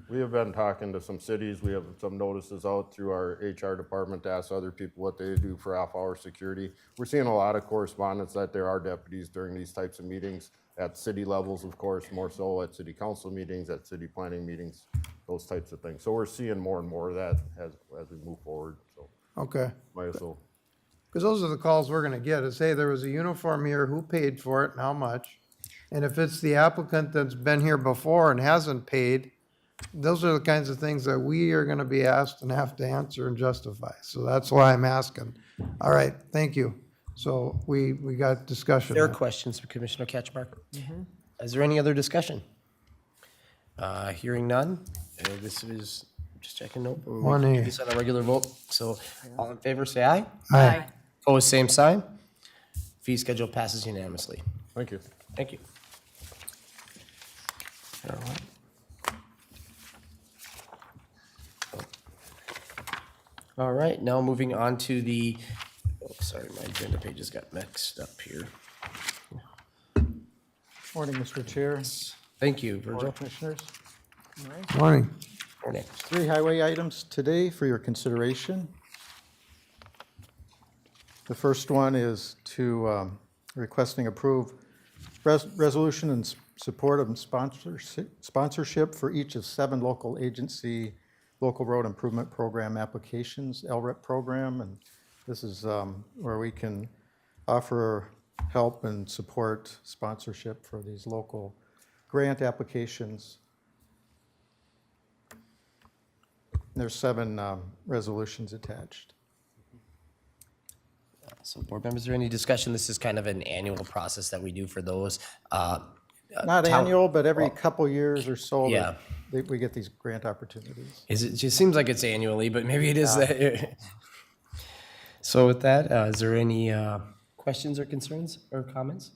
We have been talking to some cities. We have some notices out through our HR department to ask other people what they do for off-hour security. We're seeing a lot of correspondence that there are deputies during these types of meetings at city levels, of course, more so at city council meetings, at city planning meetings, those types of things. So we're seeing more and more of that as we move forward, so Okay. might as well. Because those are the calls we're gonna get, is, hey, there was a uniform here, who paid for it and how much? And if it's the applicant that's been here before and hasn't paid, those are the kinds of things that we are gonna be asked and have to answer and justify. So that's why I'm asking. All right, thank you. So we got discussion. There are questions for Commissioner Ketchmark. Is there any other discussion? Hearing none, this is, just checking, nope. we can 1A. do this on a regular vote. So all in favor, say aye. Aye. Opposed, same sign. Fee schedule passes unanimously. Thank you. Thank you. All right. All right, now moving on to the, oh, sorry, my agenda pages got mixed up here. Morning, Mr. Chair, Thank you, Board Virgil. of Commissioners. Morning. Morning. 3 highway items today for your consideration. The first one is to requesting approve resolution in support of sponsorship for each of 7 local agency local road improvement program applications, LRIP program, and this is where we can offer help and support sponsorship for these local grant applications. There's 7 resolutions attached. So board members, is there any discussion? This is kind of an annual process that we do for those. Not town- annual, but every couple years or so, Yeah. we get these grant opportunities. It just seems like it's annually, but maybe it is that. So with that, is there any questions or concerns or comments?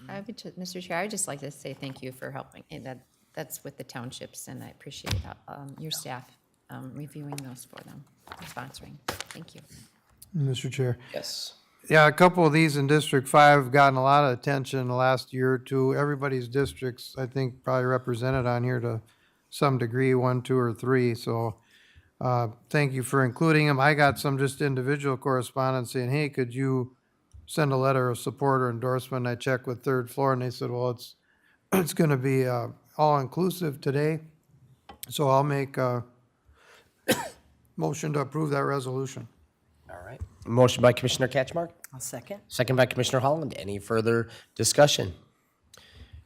Mr. Chair, I'd just like to say thank you for helping, and that's with the townships, and I appreciate your staff reviewing those for them, sponsoring. Thank you. Mr. Chair. Yes. Yeah, a couple of these in District 5 have gotten a lot of attention in the last year or two. Everybody's districts, I think, probably represented on here to some degree, 1, 2, or 3. So thank you for including them. I got some just individual correspondence saying, hey, could you send a letter of support or endorsement? I checked with Third Floor, and they said, well, it's going to be all-inclusive today. So I'll make a motion to approve that resolution. All right. Motion by Commissioner Catchmark, I'll second. second by Commissioner Holland. Any further discussion?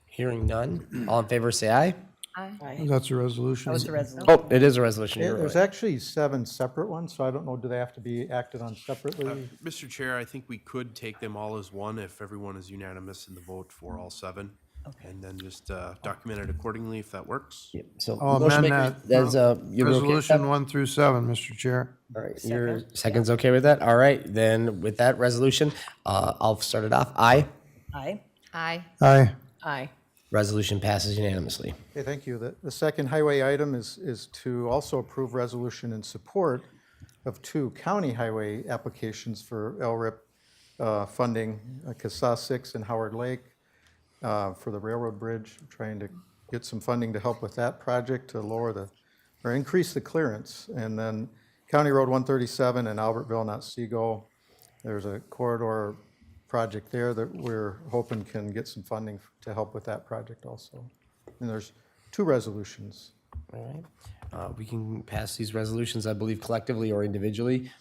Hearing none. All in favor, say aye. Aye. That's a resolution. That was the resolution. Oh, it is a resolution. You're There's right. actually 7 separate ones, so I don't know, do they have to be acted on separately? Mr. Chair, I think we could take them all as one if everyone is unanimous in the vote for all 7. And then just document it accordingly if that works. Yep, so I'll motion amend maker, that. that's, you're okay with that? Resolution 1 through 7, Mr. Chair. All right, your second's okay with that? All right, then with that resolution, I'll start it off. Aye. Aye. Aye. Aye. Aye. Resolution passes unanimously. Okay, thank you. The second highway item is to also approve resolution in support of 2 county highway applications for LRIP funding, CASA 6 and Howard Lake, for the railroad bridge, trying to get some funding to help with that project to lower or increase the clearance. And then County Road 137 in Albertville, not Seagull, there's a corridor project there that we're hoping can get some funding to help with that project also. And there's 2 resolutions. All right, we can pass these resolutions, I believe, collectively or individually.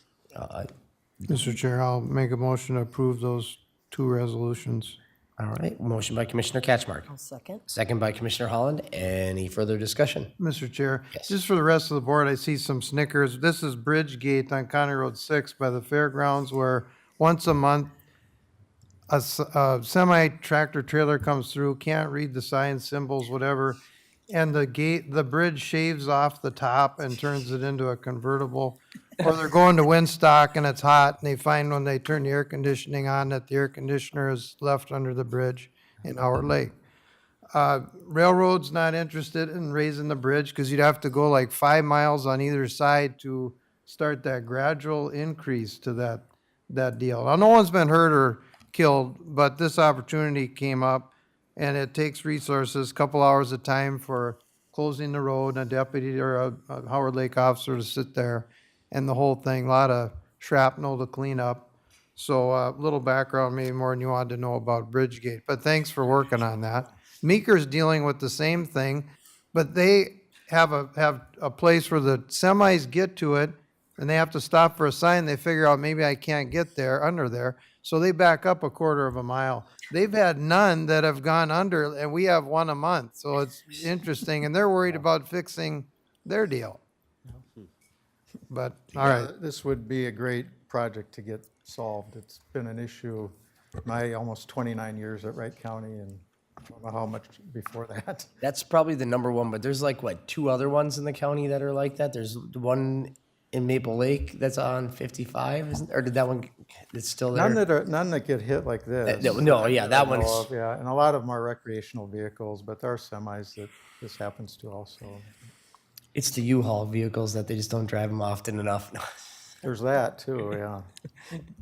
Mr. Chair, I'll make a motion to approve those 2 resolutions. All right, motion by Commissioner Catchmark, I'll second. second by Commissioner Holland. Any further discussion? Mr. Chair, Yes. just for the rest of the board, I see some Snickers. This is Bridgegate on County Road 6 by the fairgrounds where once a month, a semi-tractor trailer comes through, can't read the signs, symbols, whatever, and the bridge shaves off the top and turns it into a convertible. Or they're going to Winstock and it's hot, and they find when they turn the air conditioning on that the air conditioner is left under the bridge in Howard Lake. Railroad's not interested in raising the bridge because you'd have to go like 5 miles on either side to start that gradual increase to that deal. Now, no one's been hurt or killed, but this opportunity came up, and it takes resources, a couple hours of time for closing the road, and a deputy or a Howard Lake officer to sit there, and the whole thing, a lot of shrapnel to clean up. So a little background, maybe more than you wanted to know about Bridgegate, but thanks for working on that. Meeker's dealing with the same thing, but they have a place where the semis get to it, and they have to stop for a sign. They figure out maybe I can't get there, under there, so they back up a quarter of a mile. They've had none that have gone under, and we have one a month, so it's interesting, and they're worried about fixing their deal. But, all right, This would be a great project to get solved. It's been an issue my almost 29 years at Wright County, and I don't know how much before that. That's probably the number one, but there's like, what, 2 other ones in the county that are like that? There's the one in Maple Lake that's on 55, isn't, or did that one, it's still there? None that get hit like this. No, yeah, that I know one's, of, yeah, and a lot of them are recreational vehicles, but there are semis that this happens to also. it's the U-Haul vehicles that they just don't drive them often enough. There's that too, yeah.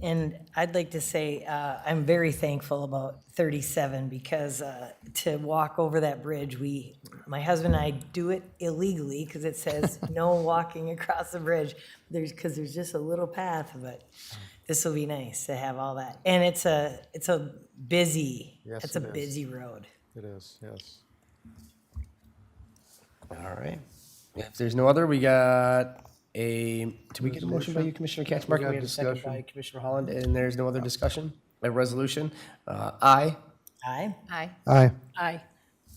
And I'd like to say, I'm very thankful about 37 because to walk over that bridge, my husband and I do it illegally because it says no walking across the bridge. Because there's just a little path, but this will be nice to have all that. And it's a busy, Yes, it's a it is. busy road. It is, yes. All right. If there's no other, we got did we get a motion by you, Commissioner Catchmark? got We had a second discussion. by Commissioner Holland, and there's no other discussion? a resolution? Aye. Aye. Aye. Aye. Aye.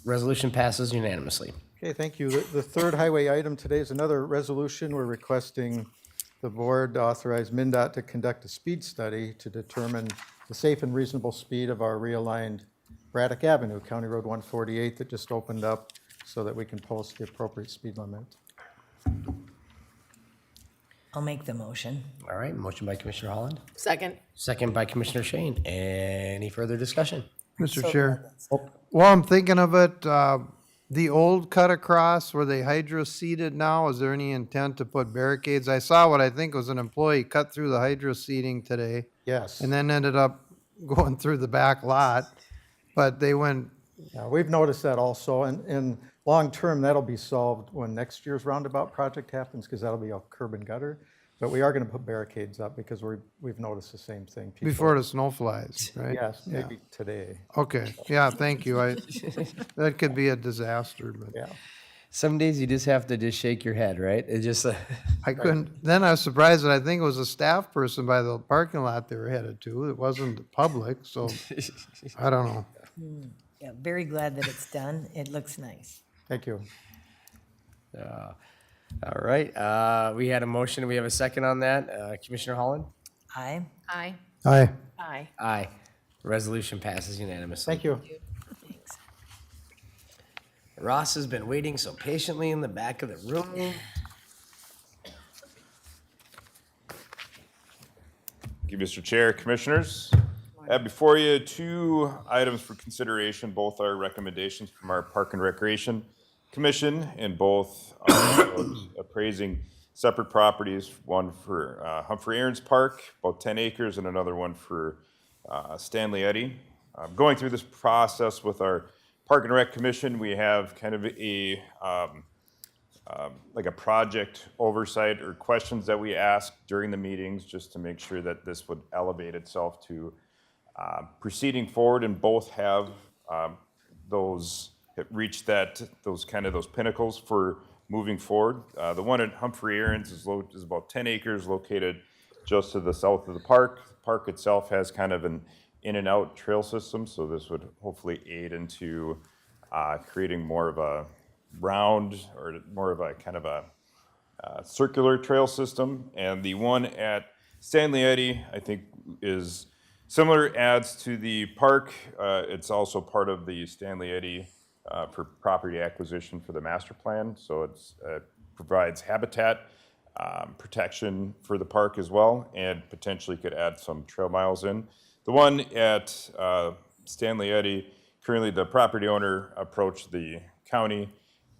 Resolution passes unanimously. Okay, thank you. The third highway item today is another resolution. We're requesting the board to authorize MinDOT to conduct a speed study to determine the safe and reasonable speed of our realigned Braddock Avenue, County Road 148 that just opened up so that we can post the appropriate speed limit. I'll make the motion. All right, motion by Commissioner Holland, Second. second by Commissioner Shane. Any further discussion? Mr. Chair, while I'm thinking of it, the old cut across where they hydro seeded now, is there any intent to put barricades? I saw what I think was an employee cut through the hydro seeding today Yes. and then ended up going through the back lot. But they went, Yeah, we've noticed that also, and long-term, that'll be solved when next year's roundabout project happens, because that'll be a curb and gutter. But we are gonna put barricades up because we've noticed the same thing. People- before the snow flies, right? Yes, Yeah. maybe today, Okay, yeah, thank you. That could be a disaster, but yeah. Some days you just have to just shake your head, right? It just, I couldn't, then I was surprised that I think it was a staff person by the parking lot they were headed to. It wasn't the public, so I don't know. Yeah, very glad that it's done. It looks nice. Thank you. all right. We had a motion. We have a second on that. Commissioner Holland? Aye. Aye. Aye. Aye. Aye. Resolution passes unanimously. Thank you. Thanks. Ross has been waiting so patiently in the back of the room. Thank you, Mr. Chair, Commissioners. I have before you two items for consideration. Both are recommendations from our Park and Recreation Commission, and both are appraising separate properties, one for Humphrey Aaron's Park, about 10 acres, and another one for Stanley Eddy. Going through this process with our Park and Rec Commission, we have kind of a like a project oversight or questions that we ask during the meetings just to make sure that this would elevate itself to proceeding forward, and both have reached those pinnacles for moving forward. The one at Humphrey Aaron's is about 10 acres located just to the south of the park. The park itself has kind of an in and out trail system, so this would hopefully aid into creating more of a round or more of a kind of a circular trail system. And the one at Stanley Eddy, I think, is similar, adds to the park. It's also part of the Stanley Eddy for property acquisition for the master plan. So it's provides habitat protection for the park as well, and potentially could add some trail miles in. The one at Stanley Eddy, currently the property owner approached the county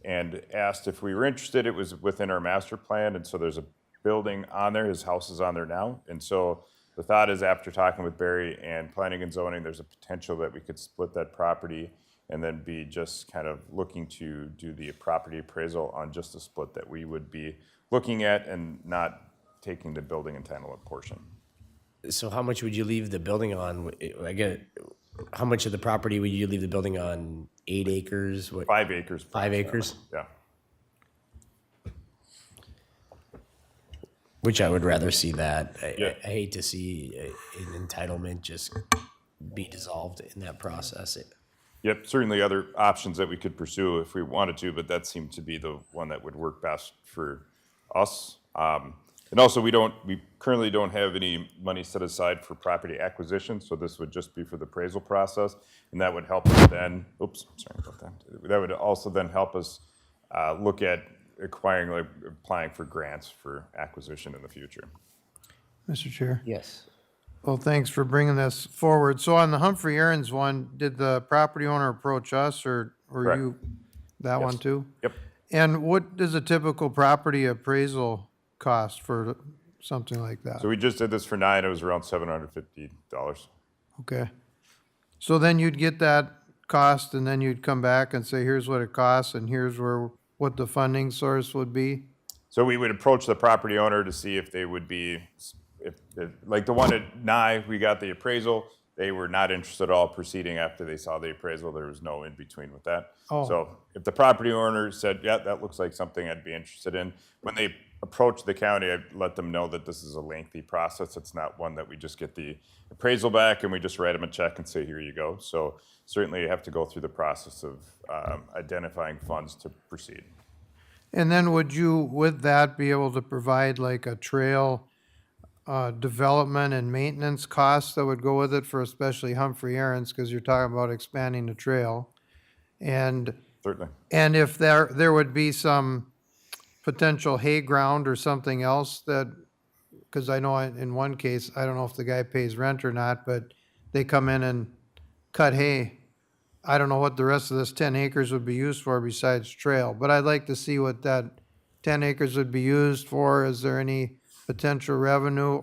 and asked if we were interested. It was within our master plan, and so there's a building on there. His house is on there now. And so the thought is, after talking with Barry and planning and zoning, there's a potential that we could split that property and then be just kind of looking to do the property appraisal on just a split that we would be looking at, and not taking the building entitlement portion. So how much would you leave the building on? I get it. How much of the property would you leave the building on? 8 acres? What? 5 acres. 5 acres? Yeah. Which I would rather see that. Yeah. I hate to see an entitlement just be dissolved in that process. Yep, certainly other options that we could pursue if we wanted to, but that seemed to be the one that would work best for us. And also, we currently don't have any money set aside for property acquisition, so this would just be for the appraisal process, and that would help us then, sorry about that. That would also then help us look at applying for grants for acquisition in the future. Mr. Chair? Yes. Well, thanks for bringing this forward. So on the Humphrey Aaron's one, did the property owner approach us, or were Correct. you that one Yes. too? Yep. And what does a typical property appraisal cost for something like that? So we just did this for 9, it was around $750. Okay. So then you'd get that cost, and then you'd come back and say, here's what it costs, and here's what the funding source would be? So we would approach the property owner to see if they would be, if like the one at Nye, we got the appraisal, They were not interested at all proceeding after they saw the appraisal. There was no in between with that. Oh. So if the property owner said, yeah, that looks like something I'd be interested in, when they approach the county, I let them know that this is a lengthy process. It's not one that we just get the appraisal back and we just write them a check and say, here you go. So certainly you have to go through the process of identifying funds to proceed. And then would you, with that, be able to provide like a trail development and maintenance costs that would go with it for especially Humphrey Aaron's, because you're talking about expanding the trail? And, Certainly. and if there would be some potential hay ground or something else that, because I know in one case, I don't know if the guy pays rent or not, but they come in and cut hay. I don't know what the rest of this 10 acres would be used for besides trail, but I'd like to see what that 10 acres would be used for. Is there any potential revenue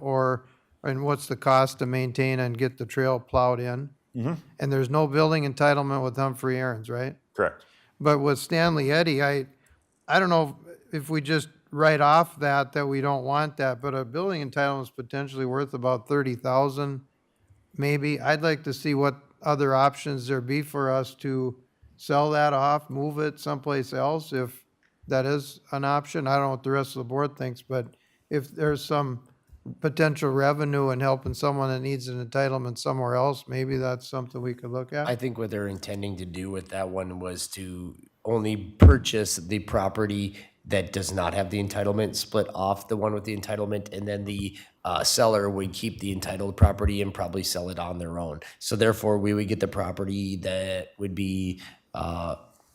and what's the cost to maintain and get the trail plowed in? And there's no building entitlement with Humphrey Aaron's, right? Correct. But with Stanley Eddy, I don't know if we just write off that we don't want that, but a building entitlement is potentially worth about 30,000, maybe. I'd like to see what other options there be for us to sell that off, move it someplace else, if that is an option. I don't know what the rest of the board thinks, but if there's some potential revenue in helping someone that needs an entitlement somewhere else, maybe that's something we could look I at. think what they're intending to do with that one was to only purchase the property that does not have the entitlement, split off the one with the entitlement, and then the seller would keep the entitled property and probably sell it on their own. So therefore, we would get the property that would be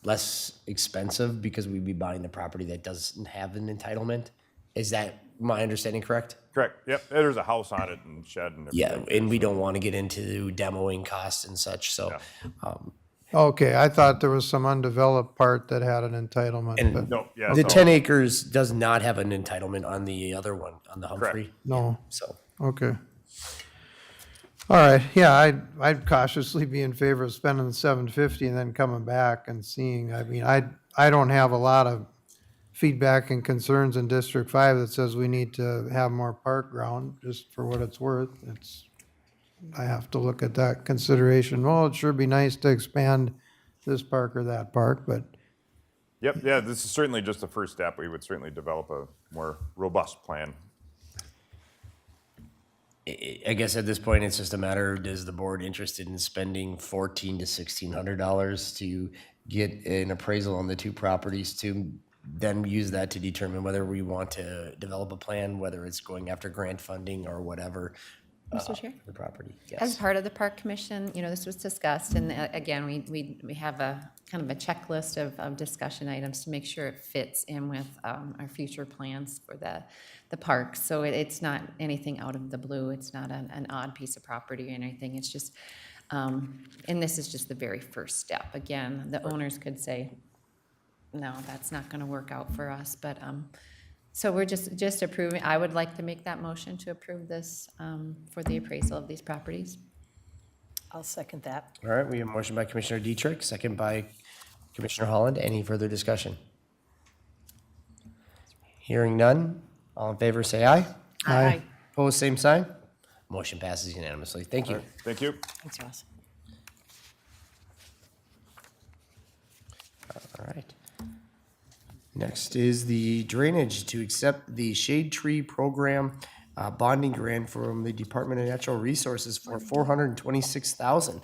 less expensive because we'd be buying the property that doesn't have an entitlement. Is that my understanding correct? Correct. Yep. There's a house on it and shed and everything. Yeah, and we don't want to get into demoing costs and such, so. Okay, I thought there was some undeveloped part that had an entitlement, but No, yeah. The so- 10 acres does not have an entitlement on the other one, on the Humphrey. no, So, okay. All right, yeah, I'd cautiously be in favor of spending the 750 and then coming back and seeing. I mean, I don't have a lot of feedback and concerns in District 5 that says we need to have more park ground, just for what it's worth. I have to look at that consideration. Well, it'd sure be nice to expand this park or that park, but Yep, yeah, this is certainly just the first step. We would certainly develop a more robust plan. I guess at this point, it's just a matter of, is the board interested in spending $1,400 to $1,600 to get an appraisal on the two properties to then use that to determine whether we want to develop a plan, whether it's going after grant funding or whatever. Mr. Chair? The property, As yes. part of the park commission, this was discussed, and again, we have a kind of a checklist of discussion items to make sure it fits in with our future plans for the park. So it's not anything out of the blue. It's not an odd piece of property or anything. It's just, and this is just the very first step. Again, the owners could say, no, that's not going to work out for us, but so we're just approving. I would like to make that motion to approve this for the appraisal of these properties. I'll second that. All right, we have a motion by Commissioner Dietrich, second by Commissioner Holland. Any further discussion? Hearing none, all in favor, say aye. Aye. Opposed, same sign. Motion passes unanimously. Thank you. Thank you. Thanks, Ross. All right. Next is the drainage to accept the Shade Tree Program bonding grant from the Department of Natural Resources for $426,000.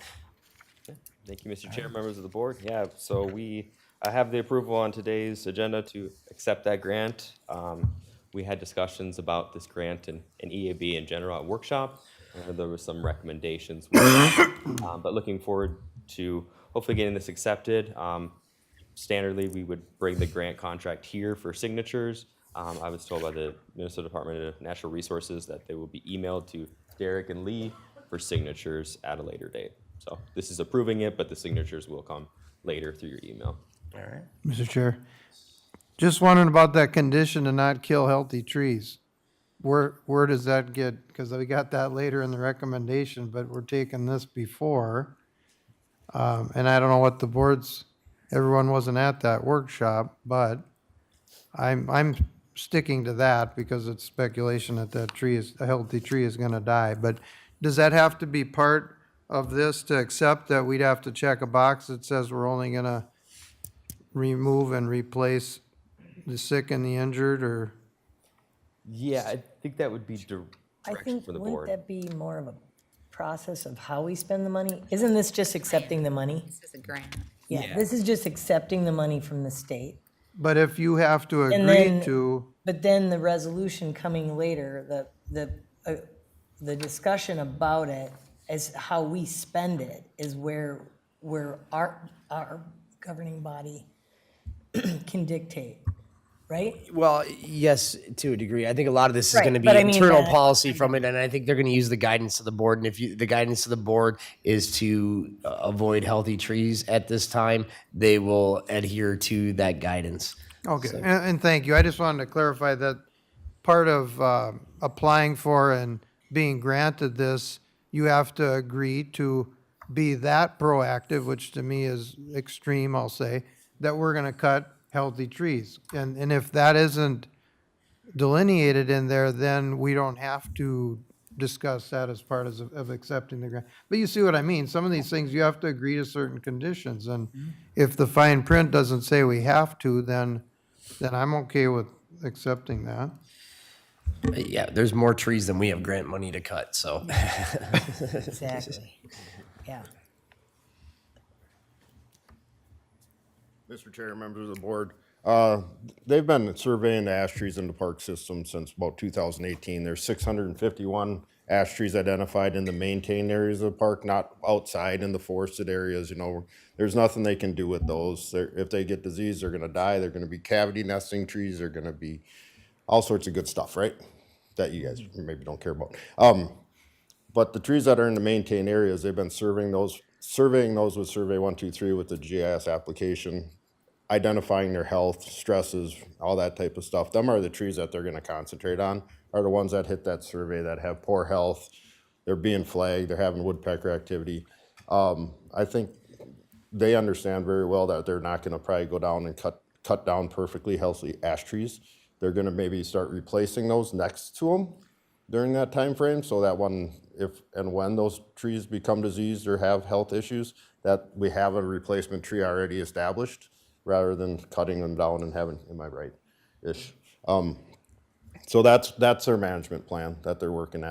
Thank you, Mr. Chair, members of the board. Yeah, so I have the approval on today's agenda to accept that grant. We had discussions about this grant and EAB in general at workshop. There were some recommendations, but looking forward to hopefully getting this accepted. Standardly, we would bring the grant contract here for signatures. I was told by the Minnesota Department of Natural Resources that they will be emailed to Derek and Lee for signatures at a later date. So this is approving it, but the signatures will come later through your email. All right. Mr. Chair, just wondering about that condition to not kill healthy trees. Where does that get, because we got that later in the recommendation, but we're taking this before. And I don't know what the board's, everyone wasn't at that workshop, but I'm sticking to that because it's speculation that a healthy tree is gonna die. But does that have to be part of this to accept that we'd have to check a box that says we're only gonna remove and replace the sick and the injured, or? Yeah, I think that would be I direction think, for the wouldn't board. that be more of a process of how we spend the money? Isn't this just accepting the money? This is a grant. Yeah, this is just accepting the money from the state. But if you have to And agree then- to, But then the resolution coming later, the discussion about it is how we spend it is where our governing body can dictate, right? Well, yes, to a degree. I think a lot of this is Right, going to be but I mean internal that- policy from it, and I think they're going to use the guidance of the board. And if the guidance of the board is to avoid healthy trees at this time, they will adhere to that guidance. okay, and thank you. I just wanted to clarify that part of applying for and being granted this, you have to agree to be that proactive, which to me is extreme, I'll say, that we're gonna cut healthy trees. And if that isn't delineated in there, then we don't have to discuss that as part of accepting the grant. But you see what I mean? Some of these things, you have to agree to certain conditions, and if the fine print doesn't say we have to, then I'm okay with accepting that. Yeah, there's more trees than we have grant money to cut, so. Exactly, yeah. Mr. Chair, members of the board, they've been surveying the ash trees in the park system since about 2018. There's 651 ash trees identified in the maintained areas of the park, not outside in the forested areas, you know. There's nothing they can do with those. If they get disease, they're gonna die. They're gonna be cavity nesting trees. They're gonna be all sorts of good stuff, right? That you guys maybe don't care about. But the trees that are in the maintained areas, they've been surveying those with Survey 123 with the GIS application, identifying their health, stresses, all that type of stuff. Them are the trees that they're gonna concentrate on, are the ones that hit that survey that have poor health. They're being flagged, they're having woodpecker activity. I think they understand very well that they're not gonna probably go down and cut down perfectly healthy ash trees. They're gonna maybe start replacing those next to them during that time frame, so that if and when those trees become diseased or have health issues, that we have a replacement tree already established, rather than cutting them down and having, am I right-ish? So that's their management plan that they're working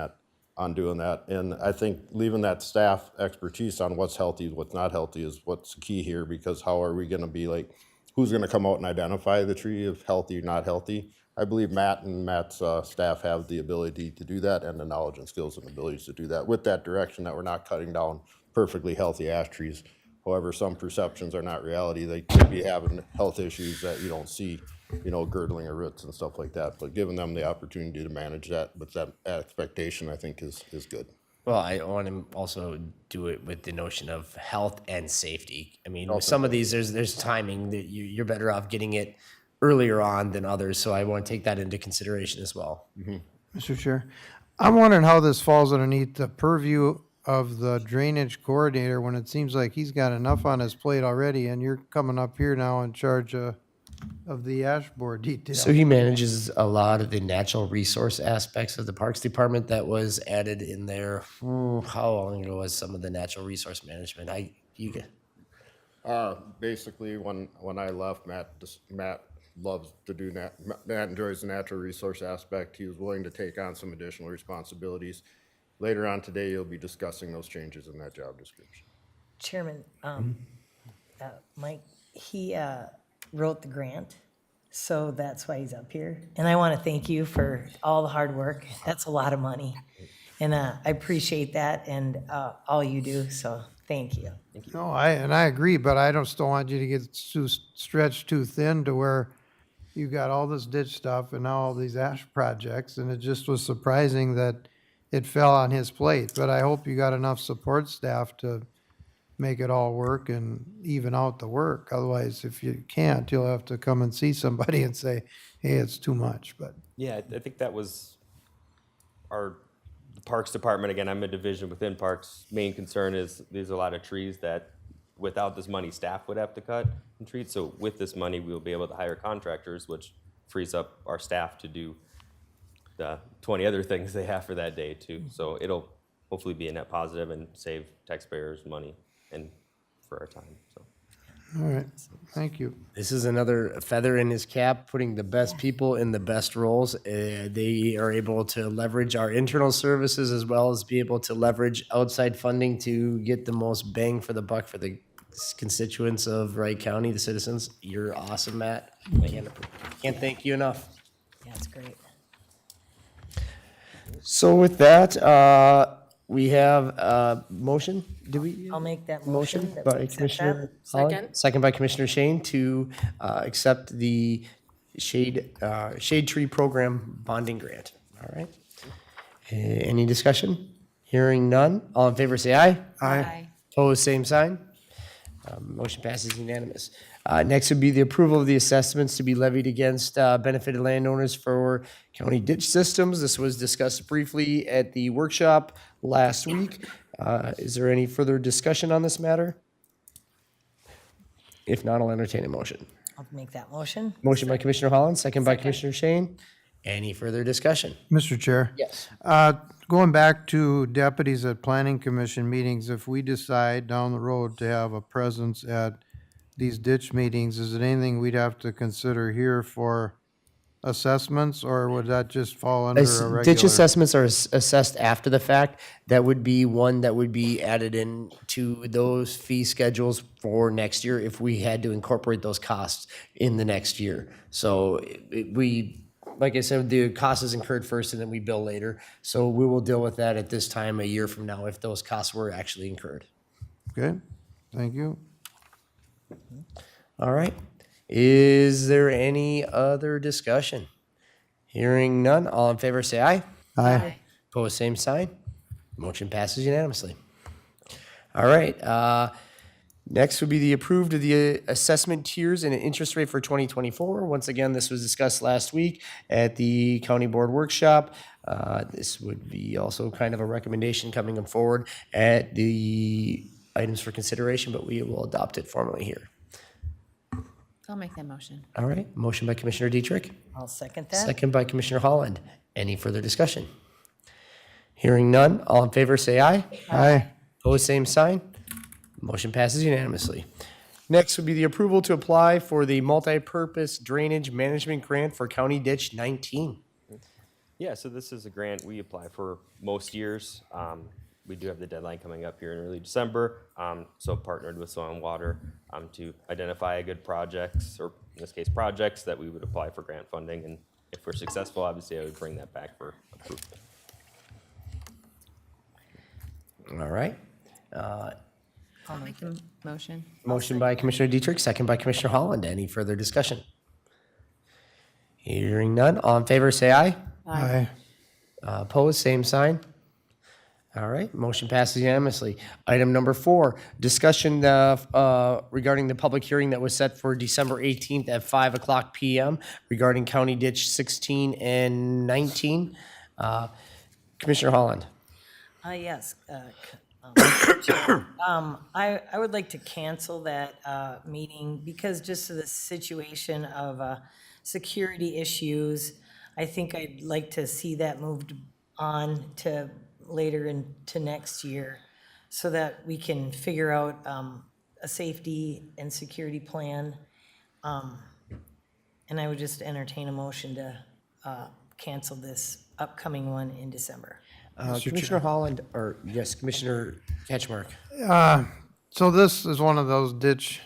on doing that. And I think leaving that staff expertise on what's healthy, what's not healthy is what's key here, because how are we gonna be like, who's gonna come out and identify the tree if healthy or not healthy? I believe Matt and Matt's staff have the ability to do that, and the knowledge and skills and abilities to do that, with that direction that we're not cutting down perfectly healthy ash trees. However, some perceptions are not reality. They could be having health issues that you don't see, you know, girdling of roots and stuff like that. But giving them the opportunity to manage that with that expectation, I think is good. Well, I want to also do it with the notion of health and safety. I mean, with some of these, there's timing that you're better off getting it earlier on than others, so I want to take that into consideration as well. Mr. Chair, I'm wondering how this falls underneath the purview of the drainage coordinator, when it seems like he's got enough on his plate already, and you're coming up here now in charge of the ash board detail. So he manages a lot of the natural resource aspects of the Parks Department that was added in there. How long ago was some of the natural resource management? Basically, when I left, Matt loves to do that. Matt enjoys the natural resource aspect. He was willing to take on some additional responsibilities. Later on today, you'll be discussing those changes in that job description. Chairman, Mike, he wrote the grant, so that's why he's up here. And I want to thank you for all the hard work. That's a lot of money. And I appreciate that and all you do, so thank you. No, I agree, but I don't still want you to get stretched too thin to where you got all this ditch stuff and now all these ash projects, and it just was surprising that it fell on his plate. But I hope you got enough support staff to make it all work and even out the work. Otherwise, if you can't, you'll have to come and see somebody and say, hey, it's too much. But Yeah, I think that was the Parks Department. Again, I'm a division within Parks. Main concern is there's a lot of trees that without this money, staff would have to cut and treat. So with this money, we'll be able to hire contractors, which frees up our staff to do the 20 other things they have for that day too. So it'll hopefully be a net positive and save taxpayers money and for our time, so. All right, thank you. This is another feather in his cap, putting the best people in the best roles. They are able to leverage our internal services as well as be able to leverage outside funding to get the most bang for the buck for the constituents of Wright County, the citizens. You're awesome, Matt. I can't thank you enough. Yeah, it's great. So with that, we have a motion. Do we? I'll make that Motion motion. that we by accept Commissioner that. Holland. Second by Commissioner Shane to accept the shade tree program bonding grant. All right. Any discussion? Hearing none. All in favor, say aye. Aye. Opposed, same sign. Motion passes unanimous. Next would be the approval of the assessments to be levied against benefited landowners for county ditch systems. This was discussed briefly at the workshop last week. Is there any further discussion on this matter? If not, I'll entertain a motion. I'll make that motion. Motion by Commissioner Holland, second by Commissioner Shane. Any further discussion? Mr. Chair? Yes. Going back to deputies at planning commission meetings, if we decide down the road to have a presence at these ditch meetings, is it anything we'd have to consider here for assessments, or would that just fall under a regular? Ditch assessments are assessed after the fact. That would be one that would be added in to those fee schedules for next year if we had to incorporate those costs in the next year. So like I said, the cost is incurred first and then we bill later. So we will deal with that at this time a year from now if those costs were actually incurred. Okay, thank you. All right. Is there any other discussion? Hearing none, all in favor say aye. Aye. Opposed, same sign. Motion passes unanimously. All right. Next would be the approved of the assessment tiers and an interest rate for 2024. Once again, this was discussed last week at the county board workshop. This would be also kind of a recommendation coming forward at the items for consideration, but we will adopt it formally here. I'll make that motion. All right. Motion by Commissioner Dietrich. I'll second that. Second by Commissioner Holland. Any further discussion? Hearing none, all in favor say aye. Aye. Opposed, same sign. Motion passes unanimously. Next would be the approval to apply for the multi-purpose drainage management grant for County Ditch 19. Yeah, so this is a grant we apply for most years. We do have the deadline coming up here in early December. So partnered with Soil and Water to identify good projects, or in this case, projects that we would apply for grant funding. And if we're successful, obviously, I would bring that back for approval. All right. I'll make the motion. Motion by Commissioner Dietrich, second by Commissioner Holland. Any further discussion? Hearing none, all in favor say aye. Aye. Opposed, same sign. All right, motion passes unanimously. Item number 4, discussion regarding the public hearing that was set for December 18th at 5:00 PM regarding County Ditch 16 and 19. Commissioner Holland. Yes. I would like to cancel that meeting because just of the situation of security issues. I think I'd like to see that moved on to later into next year so that we can figure out a safety and security plan. And I would just entertain a motion to cancel this upcoming one in December. Commissioner Holland, or yes, Commissioner Ketchmark. So this is one of those ditch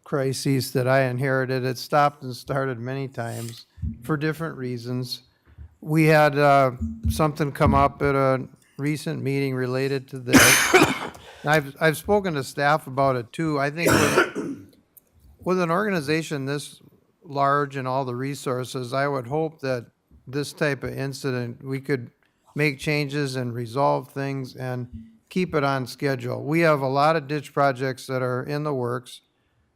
crises that I inherited. It stopped and started many times for different reasons. We had something come up at a recent meeting related to this. And I've spoken to staff about it too. I think with an organization this large and all the resources, I would hope that this type of incident, we could make changes and resolve things and keep it on schedule. We have a lot of ditch projects that are in the works.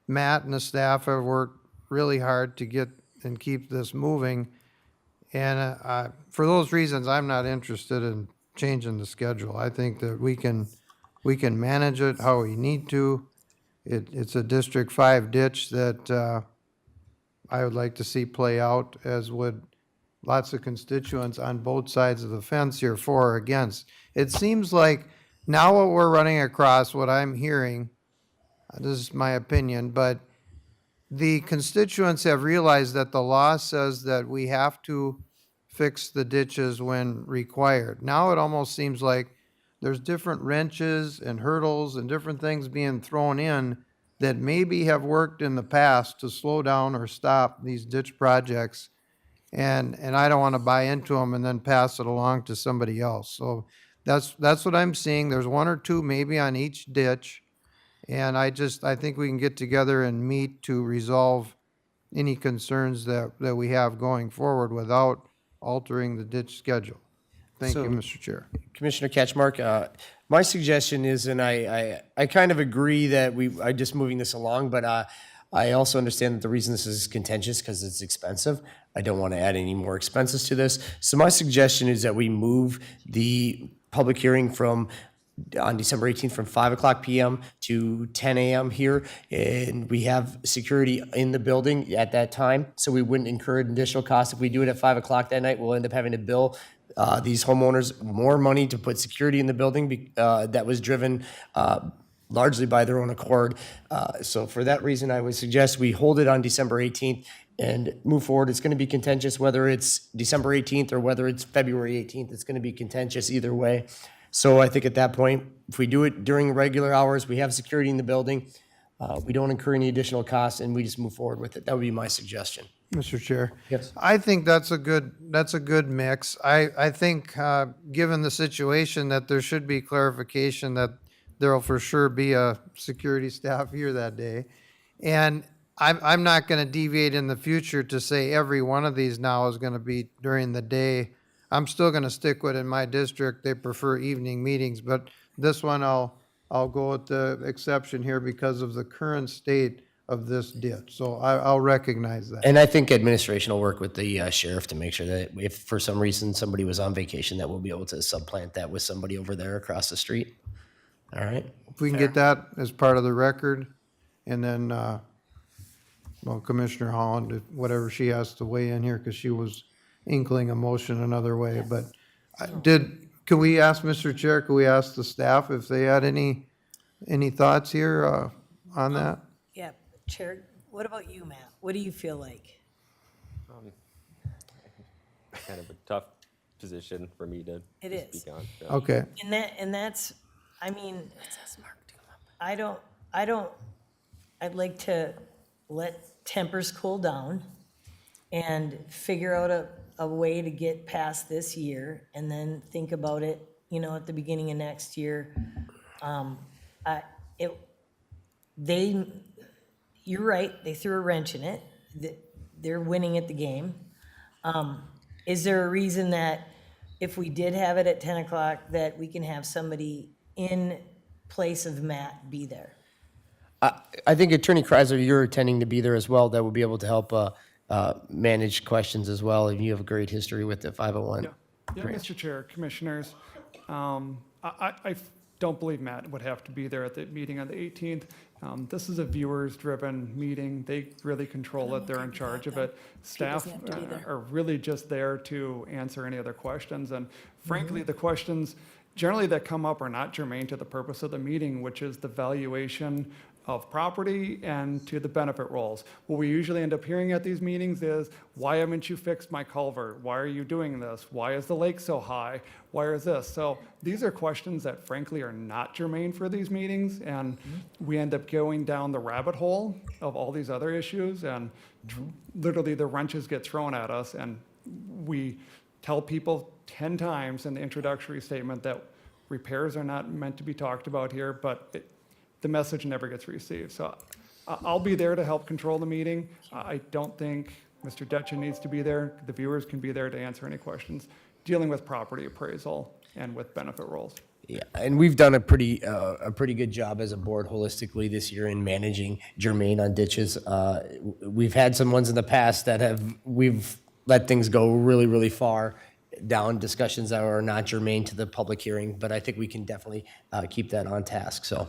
Matt and the staff have worked really hard to get and keep this moving. And for those reasons, I'm not interested in changing the schedule. I think that we can manage it how we need to. It's a District 5 ditch that I would like to see play out, as would lots of constituents on both sides of the fence here, for or against. It seems like now what we're running across, what I'm hearing, this is my opinion, but the constituents have realized that the law says that we have to fix the ditches when required. Now it almost seems like there's different wrenches and hurdles and different things being thrown in that maybe have worked in the past to slow down or stop these ditch projects. And I don't want to buy into them and then pass it along to somebody else. So that's what I'm seeing. There's one or two maybe on each ditch. And I think we can get together and meet to resolve any concerns that we have going forward without altering the ditch schedule. Thank you, So- Mr. Chair. Commissioner Catchmark, my suggestion is, and I kind of agree that I'm just moving this along, but I also understand that the reason this is contentious because it's expensive. I don't want to add any more expenses to this. So my suggestion is that we move the public hearing on December 18th from 5 o'clock PM to 10 AM here. And we have security in the building at that time, so we wouldn't incur additional costs. If we do it at 5 o'clock that night, we'll end up having to bill these homeowners more money to put security in the building that was driven largely by their own accord. So for that reason, I would suggest we hold it on December 18th and move forward. It's going to be contentious whether it's December 18th or whether it's February 18th. It's going to be contentious either way. So I think at that point, if we do it during regular hours, we have security in the building, we don't incur any additional costs, and we just move forward with it. That would be my suggestion. Mr. Chair. Yes. I think that's a good mix. I think, given the situation, that there should be clarification that there'll for sure be a security staff here that day. And I'm not gonna deviate in the future to say every one of these now is gonna be during the day. I'm still gonna stick with, in my district, they prefer evening meetings, but this one I'll go with the exception here because of the current state of this ditch. So I'll recognize that. And I think administration will work with the sheriff to make sure that if for some reason somebody was on vacation, that we'll be able to supplant that with somebody over there across the street. All right? If we can get that as part of the record, and then, well, Commissioner Holland, whatever she has to weigh in here, because she was inkling a motion another way, but can we ask, Mr. Chair, could we ask the staff if they had any thoughts here on that? Yeah, Chair, what about you, Matt? What do you feel like? Kind of a tough position for me to It is. speak on. Yeah. Okay, And that's, I mean, I'd like to let tempers cool down and figure out a way to get past this year and then think about it, at the beginning of next year. You're right, they threw a wrench in it. They're winning at the game. Is there a reason that if we did have it at 10 o'clock, that we can have somebody in place of Matt be there? I think Attorney Kreisler, you're intending to be there as well. That will be able to help manage questions as well. And you have a great history with the 501. Yeah, Mr. Chair, Commissioners, I don't believe Matt would have to be there at the meeting on the 18th. This is a viewers-driven meeting. They really control it. They're in charge of it. Staff are really just there to answer any other questions. And frankly, the questions generally that come up are not germane to the purpose of the meeting, which is the valuation of property and to the benefit rolls. What we usually end up hearing at these meetings is, why haven't you fixed my culvert? Why are you doing this? Why is the lake so high? Why is this? So these are questions that frankly are not germane for these meetings, and we end up going down the rabbit hole of all these other issues, and literally the wrenches get thrown at us, and we tell people 10 times in the introductory statement that repairs are not meant to be talked about here, but the message never gets received. So I'll be there to help control the meeting. I don't think Mr. Detchen needs to be there. The viewers can be there to answer any questions dealing with property appraisal and with benefit rolls. Yeah, and we've done a pretty good job as a board holistically this year in managing germane on ditches. We've had some ones in the past that we've let things go really, really far down, discussions that are not germane to the public hearing, but I think we can definitely keep that on task, so.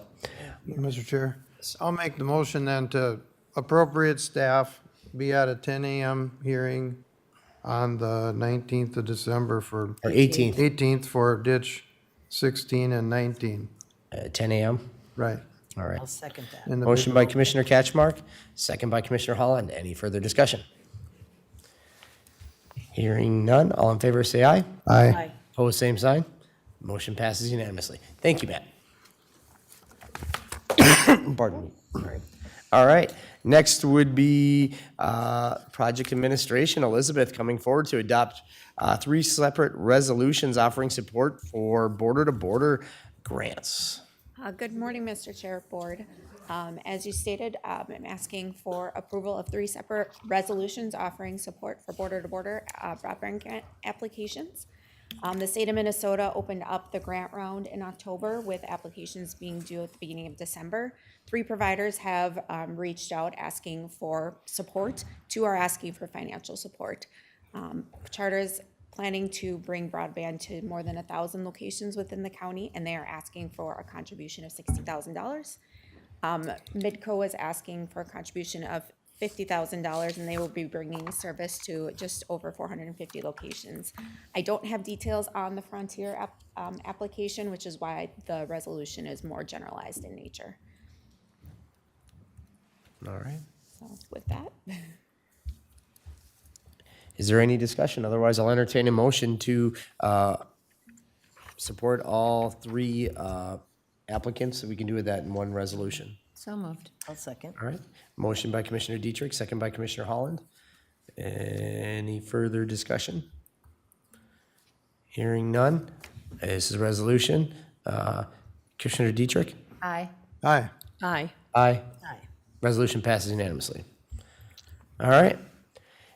Mr. Chair, I'll make the motion then to appropriate staff be at a 10 a.m. hearing on the 19th of December for, Or 18th, 18th for ditch 16 and 19. 10 a.m.? Right. All right. I'll second that. in the Motion big by road. Commissioner Catchmark, second by Commissioner Holland. Any further discussion? Hearing none, all in favor say aye. Aye. Aye. Opposed, same sign. Motion passes unanimously. Thank you, Matt. Pardon me. Sorry. All right, next would be Project Administration. Elizabeth coming forward to adopt 3 separate resolutions offering support for border-to-border grants. Good morning, Mr. Chair, Board. As you stated, I'm asking for approval of 3 separate resolutions offering support for border-to-border broadband grant applications. The state of Minnesota opened up the grant round in October with applications being due at the beginning of December. 3 providers have reached out asking for support. 2 are asking for financial support. Charter's planning to bring broadband to more than 1,000 locations within the county, and they are asking for a contribution of $60,000. Midco is asking for a contribution of $50,000, and they will be bringing service to just over 450 locations. I don't have details on the Frontier application, which is why the resolution is more generalized in nature. All right. So with that, Is there any discussion? Otherwise, I'll entertain a motion to support all 3 applicants, so we can do that in one resolution. So moved. I'll second. All right. Motion by Commissioner Dietrich, second by Commissioner Holland. Any further discussion? Hearing none. This is a resolution. Commissioner Dietrich? Aye. Aye. Aye. Aye. Aye. Resolution passes unanimously. All right.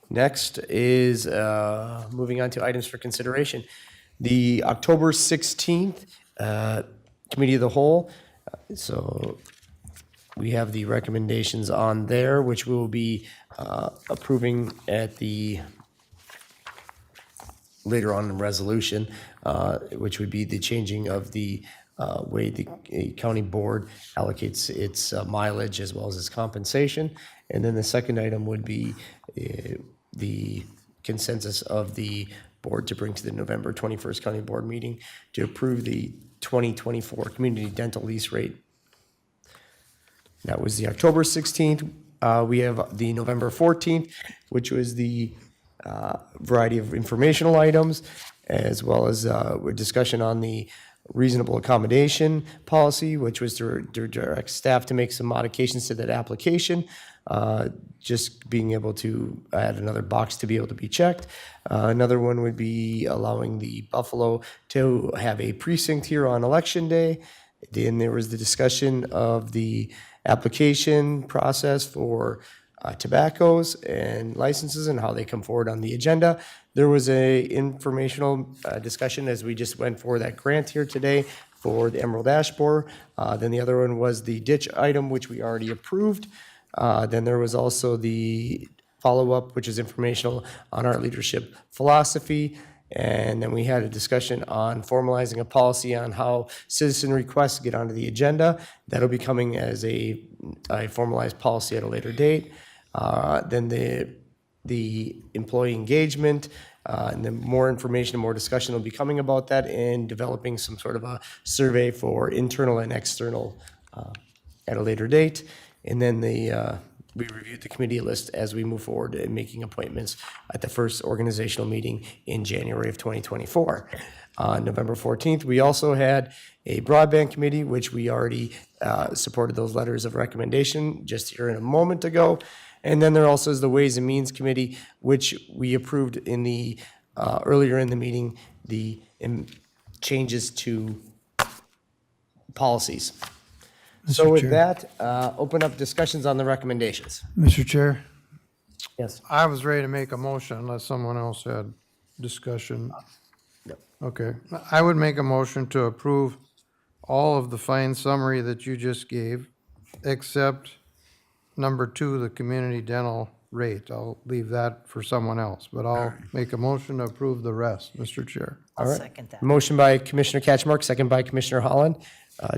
Next is moving on to items for consideration. The October 16th Committee of the Whole. So we have the recommendations on there, which we will be approving at the later on in resolution, which would be the changing of the way the county board allocates its mileage as well as its compensation. And then the second item would be the consensus of the board to bring to the November 21st county board meeting to approve the 2024 community dental lease rate. That was the October 16th. We have the November 14th, which was the variety of informational items, as well as a discussion on the reasonable accommodation policy, which was to direct staff to make some modifications to that application, just being able to add another box to be able to be checked. Another one would be allowing the Buffalo to have a precinct here on Election Day. Then there was the discussion of the application process for tobaccos and licenses and how they come forward on the agenda. There was a informational discussion as we just went for that grant here today for the Emerald Ash Borer. Then the other one was the ditch item, which we already approved. Then there was also the follow-up, which is informational on our leadership philosophy. And then we had a discussion on formalizing a policy on how citizen requests get onto the agenda. That'll be coming as a formalized policy at a later date. Then the employee engagement, and then more information, more discussion will be coming about that and developing some sort of a survey for internal and external at a later date. And then we reviewed the committee list as we move forward in making appointments at the first organizational meeting in January of 2024. On November 14th, we also had a broadband committee, which we already supported those letters of recommendation just here in a moment ago. And then there also is the Ways and Means Committee, which we approved in the earlier in the meeting, the changes to policies. So with that, open up discussions on the recommendations. Mr. Chair, Yes. I was ready to make a motion unless someone else had discussion. No. Okay, I would make a motion to approve all of the fine summary that you just gave, except number 2, the community dental rate. I'll leave that for someone else, but I'll make a motion to approve the rest, Mr. Chair. I'll second that. Motion by Commissioner Catchmark, second by Commissioner Holland,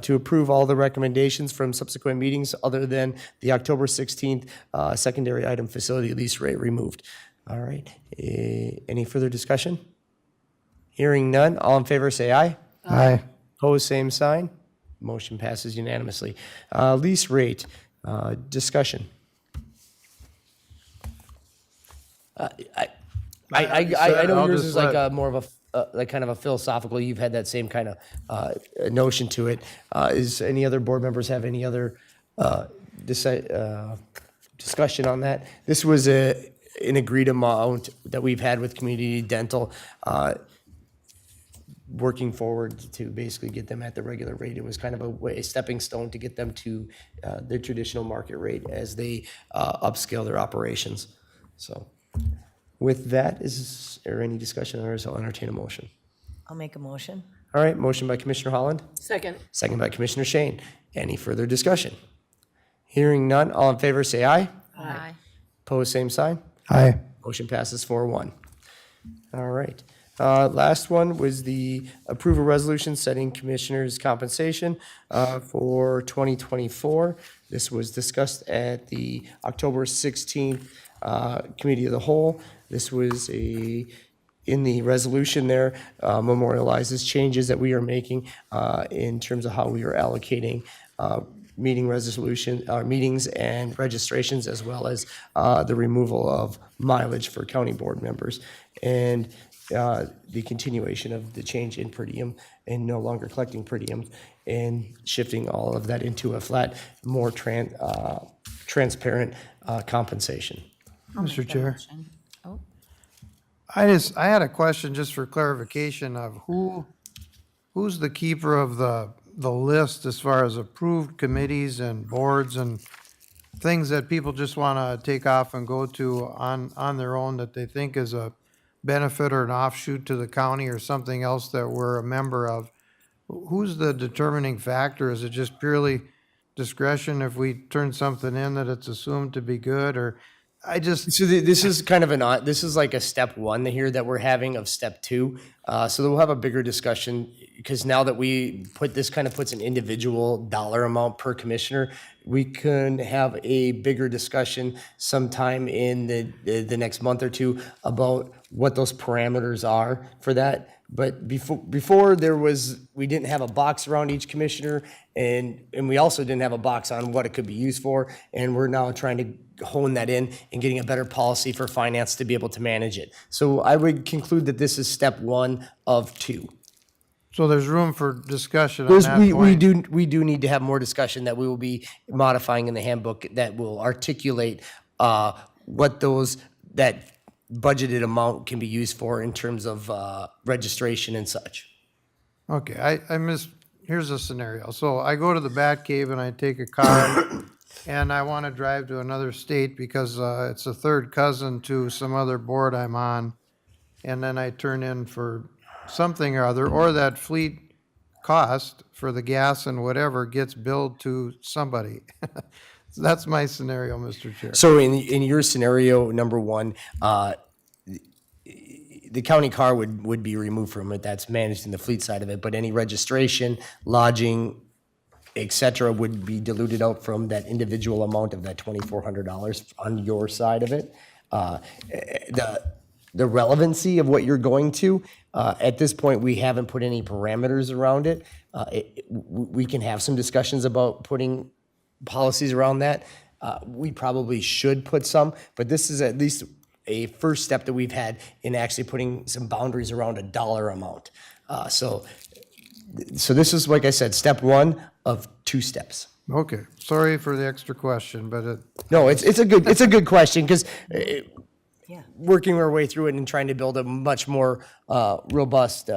to approve all the recommendations from subsequent meetings other than the October 16th secondary item facility lease rate removed. All right. Any further discussion? Hearing none, all in favor say aye. Aye. Opposed, same sign. Motion passes unanimously. Lease rate, discussion. I know I'll yours just is like let- a more of a, like kind of a philosophical, you've had that same kind of notion to it. Is any other board members have any other discussion on that? This was an agreed amount that we've had with Community Dental, working forward to basically get them at the regular rate. It was kind of a stepping stone to get them to their traditional market rate as they upscale their operations. So with that, is there any discussion, or I'll entertain a motion? I'll make a motion. All right, motion by Commissioner Holland, Second. second by Commissioner Shane. Any further discussion? Hearing none, all in favor say aye. Aye. Opposed, same sign. Aye. Motion passes 4-1. All right. Last one was the approval resolution setting commissioners' compensation for 2024. This was discussed at the October 16th Committee of the Whole. This was in the resolution there, memorializes changes that we are making in terms of how we are allocating meetings and registrations, as well as the removal of mileage for county board members, and the continuation of the change in per diem and no longer collecting per diem, and shifting all of that into a flat, more transparent compensation. Mr. Chair. Oh, I had a question just for clarification of who's the keeper of the list as far as approved committees and boards and things that people just want to take off and go to on their own that they think is a benefit or an offshoot to the county or something else that we're a member of. Who's the determining factor? Is it just purely discretion if we turn something in that it's assumed to be good, or So this is kind of this is like a step one here that we're having of step two. So we'll have a bigger discussion, because now that we put this, kind of puts an individual dollar amount per commissioner, we can have a bigger discussion sometime in the next month or two about what those parameters are for that. But before we didn't have a box around each commissioner, and we also didn't have a box on what it could be used for. And we're now trying to hone that in and getting a better policy for finance to be able to manage it. So I would conclude that this is step one of two. so there's room for discussion on that point? We do need to have more discussion that we will be modifying in the handbook that will articulate what that budgeted amount can be used for in terms of registration and such. Okay, here's a scenario. So I go to the Batcave and I take a car and I want to drive to another state because it's a third cousin to some other board I'm on. And then I turn in for something or other, or that fleet cost for the gas and whatever gets billed to somebody. So that's my scenario, Mr. Chair. So in your scenario, number one, the county car would be removed from it. That's managed in the fleet side of it. But any registration, lodging, et cetera, would be diluted out from that individual amount of that $2,400 on your side of it. The relevancy of what you're going to, at this point, we haven't put any parameters around it. We can have some discussions about putting policies around that. We probably should put some, but this is at least a first step that we've had in actually putting some boundaries around a dollar amount. So this is, like I said, step one of two steps. Okay, sorry for the extra question, but No, it's a good question, because Yeah. working our way through it and trying to build a much more robust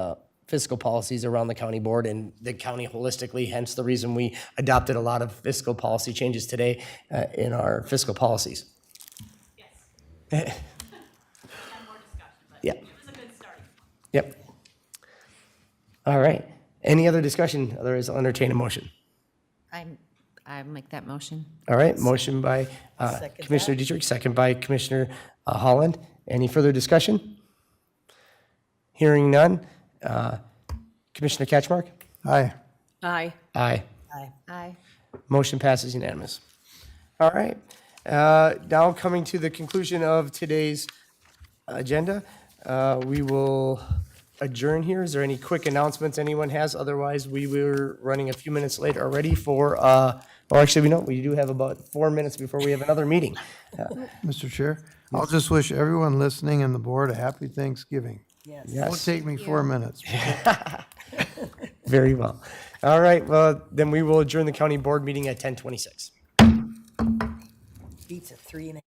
fiscal policies around the county board and the county holistically, hence the reason we adopted a lot of fiscal policy changes today in our fiscal policies. Yes. Yeah. It was a good starting point. Yep. All right. Any other discussion? Otherwise, I'll entertain a motion. I make that motion. All right, motion by Second Commissioner that. Dietrich, second by Commissioner Holland. Any further discussion? Hearing none. Commissioner Catchmark? aye. Aye. Aye. Aye. Aye. Motion passes unanimous. All right. Now coming to the conclusion of today's agenda. We will adjourn here. Is there any quick announcements anyone has? Otherwise, we were running a few minutes late already for, we do have about 4 minutes before we have another meeting. Mr. Chair, I'll just wish everyone listening and the board a happy Thanksgiving. Yes. Won't Yes, take me 4 minutes. very well. All right, well, then we will adjourn the county board meeting at 10:26. Beats a 3.5.